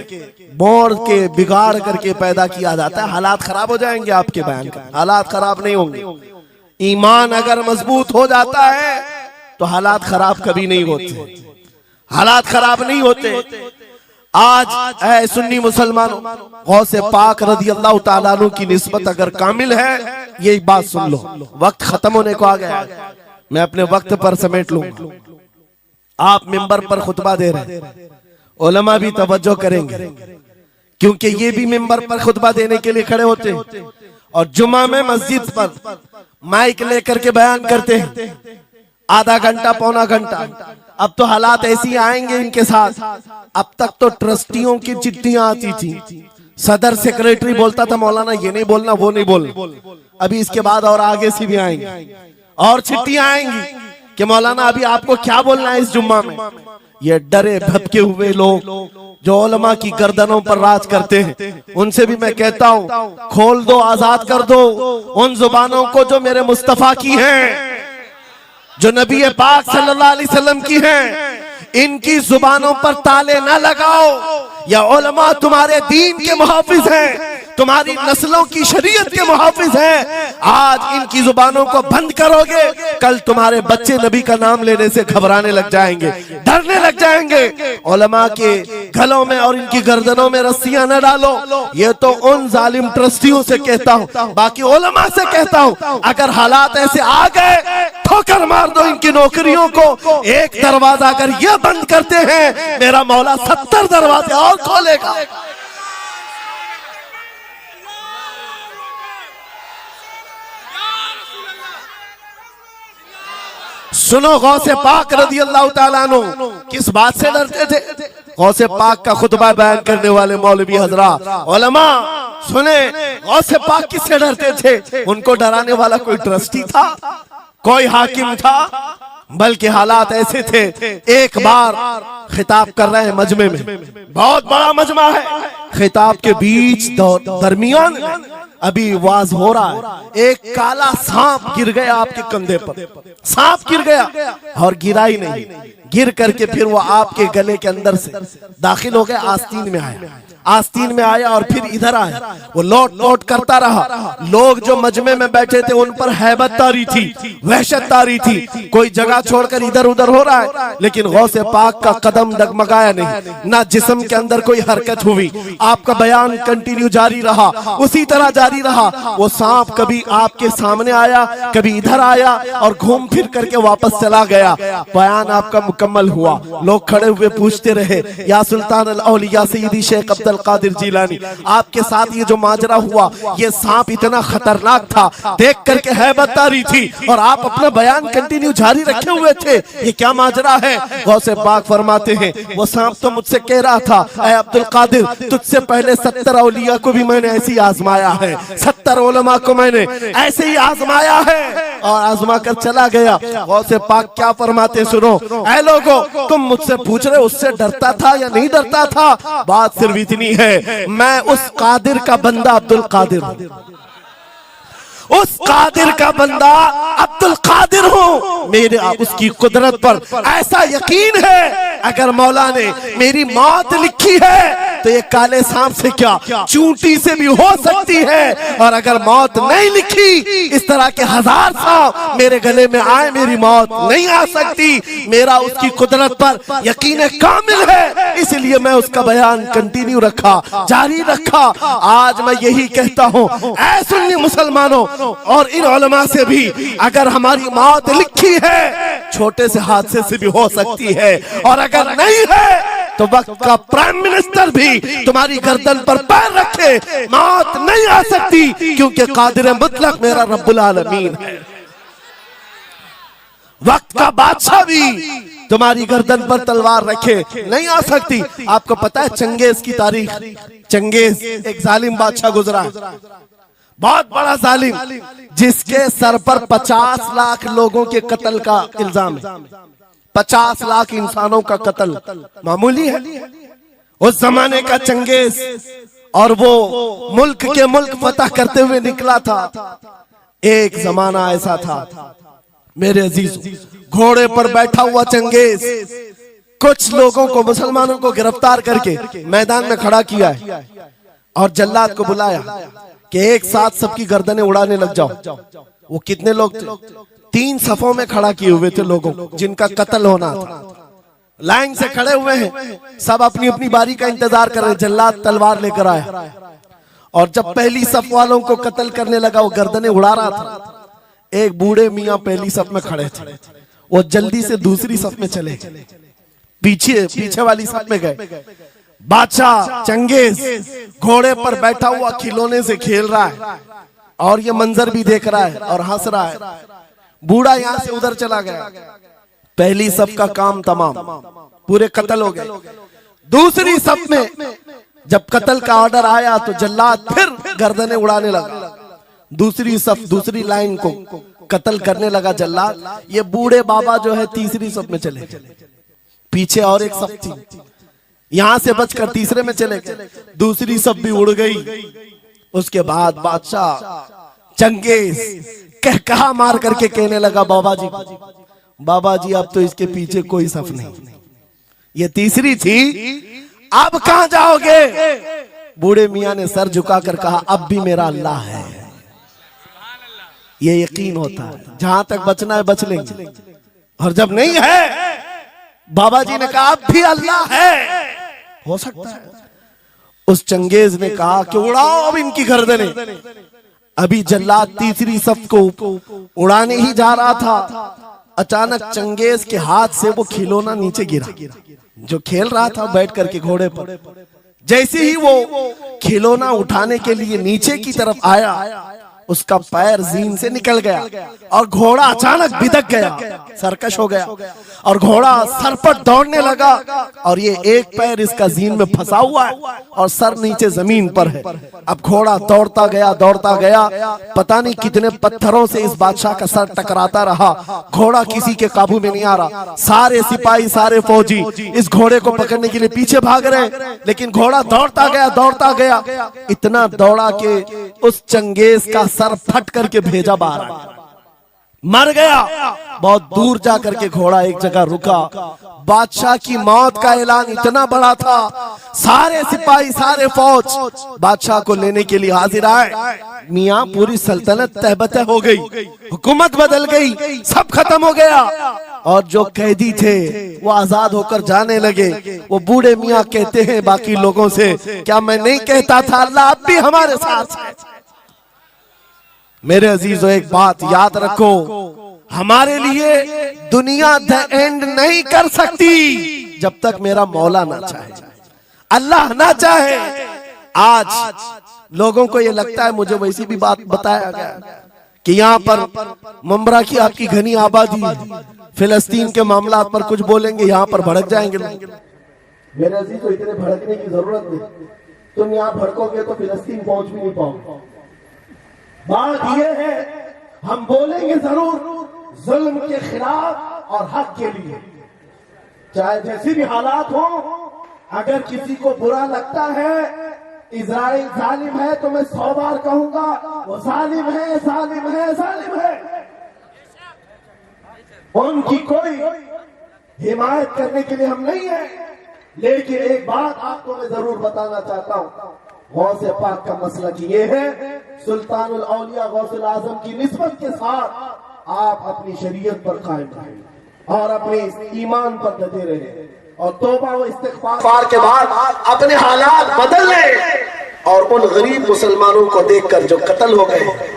बोर के बिगाड़ करके पैदा किया जाता है। हालात खराब हो जाएंगे आपके बयान का, हालात खराब नहीं होंगे। ईमान अगर मजबूत हो जाता है तो हालात खराब कभी नहीं होते, हालात खराब नहीं होते। आज ऐ सुन्नी मुसलमानों, गौसे पाक रज़ी अल्लाह ताला अन्हु की निस्बत अगर कामिल है, ये बात सुन लो, वक्त खत्म होने को आ गया, मैं अपने वक्त पर समेट लूंगा। आप मिंबर पर खुतबा दे रहे हैं, उलमा भी तवज्जो करेंगे, क्योंकि ये भी मिंबर पर खुतबा देने के लिए खड़े होते हैं, और जुमा में मस्जिद पर माइक लेकर के बयान करते हैं, आधा घंटा पौना घंटा। अब तो हालात ऐसी आएंगे इनके साथ, अब तक तो ट्रस्टियों की चिट्ठियां आती थी, सदर सेक्रेटरी बोलता था मौलाना ये नहीं बोलना वो नहीं बोलना, अभी इसके बाद और आगे से भी आएंगे और चिट्ठियां आएंगी कि मौलाना अभी आपको क्या बोलना है इस जुम्मा में। ये डरे भटके हुए लोग जो उलमा की गर्दनों पर राज करते हैं, उनसे भी मैं कहता हूँ, खोल दो, आजाद कर दो उन जुबानों को जो मेरे मुस्तफा की हैं, जो नबी पाक सल्लल्लाहु अलैहि वसल्लम की हैं। इनकी जुबानों पर ताले न लगाओ, या उलमा तुम्हारे दीन के मुहाफिज हैं, तुम्हारी नस्लों की शरीयत के मुहाफिज हैं। आज इनकी जुबानों को बंद करोगे, कल तुम्हारे बच्चे नबी का नाम लेने से घबराने लग जाएंगे, डरने लग जाएंगे। उलमा के गलों में और इनकी गर्दनों में रस्सियां न डालो। ये तो उन जालिम ट्रस्टियों से कहता हूँ, बाकी उलमा से कहता हूँ, अगर हालात ऐसे आ गए ठोकर मार दो इनकी नौकरियों को। एक दरवाजा अगर ये बंद करते हैं, मेरा मौला 70 दरवाजे और खोलेगा। सुनो, गौसे पाक रज़ी अल्लाह ताला अन्हु किस बात से डरते थे? गौसे पाक का खुतबा बयान करने वाले मौलवी हजरात, उलमा सुने, गौसे पाक किससे डरते थे? उनको डराने वाला कोई ट्रस्टी था, कोई हाकिम था, बल्कि हालात ऐसे थे। एक बार खिताब कर रहे हैं मजमे में, बहुत बड़ा मजमा है, खिताब के बीच दरमियान अभी वाज हो रहा है, एक काला सांप गिर गया आपके कंधे पर। सांप गिर गया और गिरा ही नहीं, गिर करके फिर वो आपके गले के अंदर से दाखिल हो गया, आस्तीन में आया, आस्तीन में आया और फिर इधर आया। वो लौट लौट करता रहा। लोग जो मजमे में बैठे थे उन पर हैबत तारी थी, वहशत तारी थी, कोई जगह छोड़कर इधर उधर हो रहा है, लेकिन गौसे पाक का कदम डगमगाया नहीं, ना जिस्म के अंदर कोई हरकत हुई। आपका बयान कंटिन्यू जारी रहा, उसी तरह जारी रहा। वो सांप कभी आपके सामने आया, कभी इधर आया और घूम फिर करके वापस चला गया। बयान आपका मुकम्मल हुआ। लोग खड़े हुए पूछते रहे, या सुल्तान अल औलिया सय्यदी शेख अब्दुल कादिर जिलानी, आपके साथ ये जो माजरा हुआ, ये सांप इतना खतरनाक था, देख करके हैबत तारी थी और आप अपना बयान कंटिन्यू जारी रखे हुए थे, ये क्या माजरा है? गौसे पाक फरमाते हैं, वो सांप तो मुझसे कह रहा था, ऐ अब्दुल कादिर, तुझसे पहले 70 औलिया को भी मैंने ऐसे ही आजमाया है, 70 उलमा को मैंने ऐसे ही आजमाया है और आजमा कर चला गया। गौसे पाक क्या फरमाते सुनो, ऐ लोगों, तुम मुझसे पूछ रहे उससे डरता था या नहीं डरता था? बात सिर्फ इतनी है, मैं उस कादिर का बंदा अब्दुल कादिर हूं, उस कादिर का बंदा अब्दुल कादिर हूं। मेरे उसकी कुदरत पर ऐसा यकीन है, अगर मौला ने मेरी मौत लिखी है तो ये काले सांप से क्या, चूंटी से भी हो सकती है, और अगर मौत नहीं लिखी, इस तरह के 1000 सांप मेरे गले में आए, मेरी मौत नहीं आ सकती। मेरा उसकी कुदरत पर यकीन कामिल है, इसलिए मैं उसका बयान कंटिन्यू रखा, जारी रखा। आज मैं यही कहता हूँ, ऐ सुन्नी मुसलमानों और इन उलमा से भी, अगर हमारी मौत लिखी है, छोटे से हादसे से भी हो सकती है, और अगर नहीं है तो वक्त का प्राइम मिनिस्टर भी तुम्हारी गर्दन पर पैर रखे, मौत नहीं आ सकती, क्योंकि कादिर मुतलक मेरा रब्बुल आलमीन है। वक्त का बादशाह भी तुम्हारी गर्दन पर तलवार रखे, नहीं आ सकती। आपको पता है चंगेज की तारीख? चंगेज एक जालिम बादशाह गुजरा, बहुत बड़ा जालिम, जिसके सर पर 50 लाख लोगों के कत्ल का इल्जाम है। 50 लाख इंसानों का कत्ल मामूली है? उस जमाने का चंगेज, और वो मुल्क के मुल्क फतह करते हुए निकला था। एक जमाना ऐसा था मेरे अजीज, घोड़े पर बैठा हुआ चंगेज कुछ लोगों को, मुसलमानों को गिरफ्तार करके मैदान में खड़ा किया है और जल्लाद को बुलाया कि एक साथ सबकी गर्दनें उड़ाने लग जाओ। वो कितने लोग थे? 3 सफों में खड़ा किए हुए थे लोगों जिनका कत्ल होना था। लाइन से खड़े हुए हैं, सब अपनी अपनी बारी का इंतजार कर रहे हैं। जल्लाद तलवार लेकर आया और जब पहली सफ वालों को कत्ल करने लगा, वो गर्दनें उड़ा रहा था। एक बूढ़े मियाँ पहली सफ में खड़े थे, वो जल्दी से दूसरी सफ में चले, पीछे वाली सफ में गए। बादशाह चंगेज घोड़े पर बैठा हुआ खिलौने से खेल रहा है और ये मंजर भी देख रहा है और हंस रहा है। बूढ़ा यहाँ से उधर चला गया, पहली सफ का काम तमाम, पूरे कत्ल हो गए। दूसरी सफ में जब कत्ल का ऑर्डर आया तो जल्लाद फिर गर्दनें उड़ाने लगा। दूसरी सफ, दूसरी लाइन को कत्ल करने लगा जल्लाद। ये बूढ़े बाबा जो है तीसरी सफ में चले, पीछे और एक सफ थी, यहां से बचकर तीसरे में चले गए। दूसरी सफ भी उड़ गई। उसके बाद बादशाह चंगेज कहा मार करके कहने लगा, बाबा जी अब तो इसके पीछे कोई सफ नहीं, ये तीसरी थी, अब कहां जाओगे? बूढ़े मियां ने सर झुकाकर कहा, अब भी मेरा अल्लाह है। ये यकीन होता है, जहां तक बचना है बच लेंगे, और जब नहीं है, बाबा जी ने कहा अब भी अल्लाह है, हो सकता है। उस चंगेज ने कहा कि उड़ाओ अब इनकी गर्दनें। अभी जल्लाद तीसरी सफ को उड़ाने ही जा रहा था, अचानक चंगेज के हाथ से वो खिलौना नीचे गिरा जो खेल रहा था बैठ करके घोड़े पर। जैसे ही वो खिलौना उठाने के लिए नीचे की तरफ आया, उसका पैर जीन से निकल गया और घोड़ा अचानक बिदक गया, सरकश हो गया और घोड़ा सर पर दौड़ने लगा और ये एक पैर इसका जीन में फंसा हुआ है और सर नीचे जमीन पर है। अब घोड़ा दौड़ता गया, पता नहीं कितने पत्थरों से इस बादशाह का सर टकराता रहा, घोड़ा किसी के काबू में नहीं आ रहा। सारे सिपाही, सारे फौजी इस घोड़े को पकड़ने के लिए पीछे भाग रहे, लेकिन घोड़ा दौड़ता गया, इतना दौड़ा कि उस चंगेज का सर फट करके भेजा बाहर, मर गया। बहुत दूर जाकर के घोड़ा एक जगह रुका। बादशाह की मौत का ऐलान इतना बड़ा था, सारे सिपाही, सारे फौज बादशाह को लेने के लिए हाजिर आए। मियां पूरी सल्तनत तहबतह हो गई, हुकूमत बदल गई, सब खत्म हो गया और जो कैदी थे वो आजाद होकर जाने लगे। वो बूढ़े मियां कहते हैं बाकी लोगों से, क्या मैं नहीं कहता था अल्लाह अब भी हमारे साथ है। मेरे अजीजों, एक बात याद रखो, हमारे लिए दुनिया द एंड नहीं कर सकती जब तक मेरा मौला ना चाहे, अल्लाह ना चाहे। आज लोगों को ये लगता है, मुझे वैसी भी बात बताया गया कि यहाँ पर मुंब्रा की आपकी घनी आबादी, फिलिस्तीन के मामला पर कुछ बोलेंगे यहाँ पर भड़क जाएंगे। मेरे अजीजों, इतने भड़कने की जरूरत नहीं, तुम यहाँ भड़कोगे तो फिलिस्तीन पहुंच भी नहीं पाओगे। बात यह है, हम बोलेंगे जरूर जुल्म के खिलाफ और हक के लिए, चाहे जैसी भी हालात हो। अगर किसी को बुरा लगता है इजराइल जालिम है, तो मैं 100 बार कहूंगा वो जालिम है, जालिम है, जालिम है। उनकी कोई हिमायत करने के लिए हम नहीं है, लेकिन एक बात आपको मैं जरूर बताना चाहता हूं, गौसे पाक का मसला कि ये है, सुल्तानुल औलिया गौसुल आजम की निस्बत के साथ आप अपनी शरीयत पर कायम रहें और अपने ईमान पर डटे रहें और तौबा व इस्तिग़फ़ार के बाद अपने हालात बदल लें और उन गरीब मुसलमानों को देखकर जो कत्ल हो गए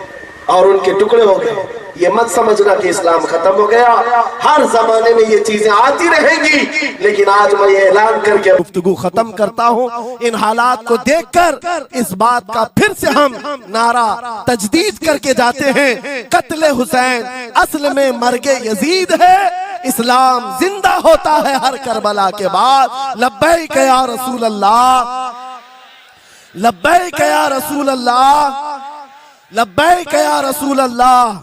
और उनके टुकड़े हो गए, ये मत समझना कि इस्लाम खत्म हो गया। हर जमाने में ये चीजें आती रहेंगी, लेकिन आज मैं ये ऐलान करके गुफ्तगू खत्म करता हूँ। इन हालात को देखकर इस बात का फिर से हम नारा तजदीद करके जाते हैं, कत्ले हुसैन असल में मर्गे यजीद है, इस्लाम जिंदा होता है हर करबला के बाद। लब्बैक या रसूल अल्लाह, लब्बैक या रसूल अल्लाह, लब्बैक या रसूल अल्लाह।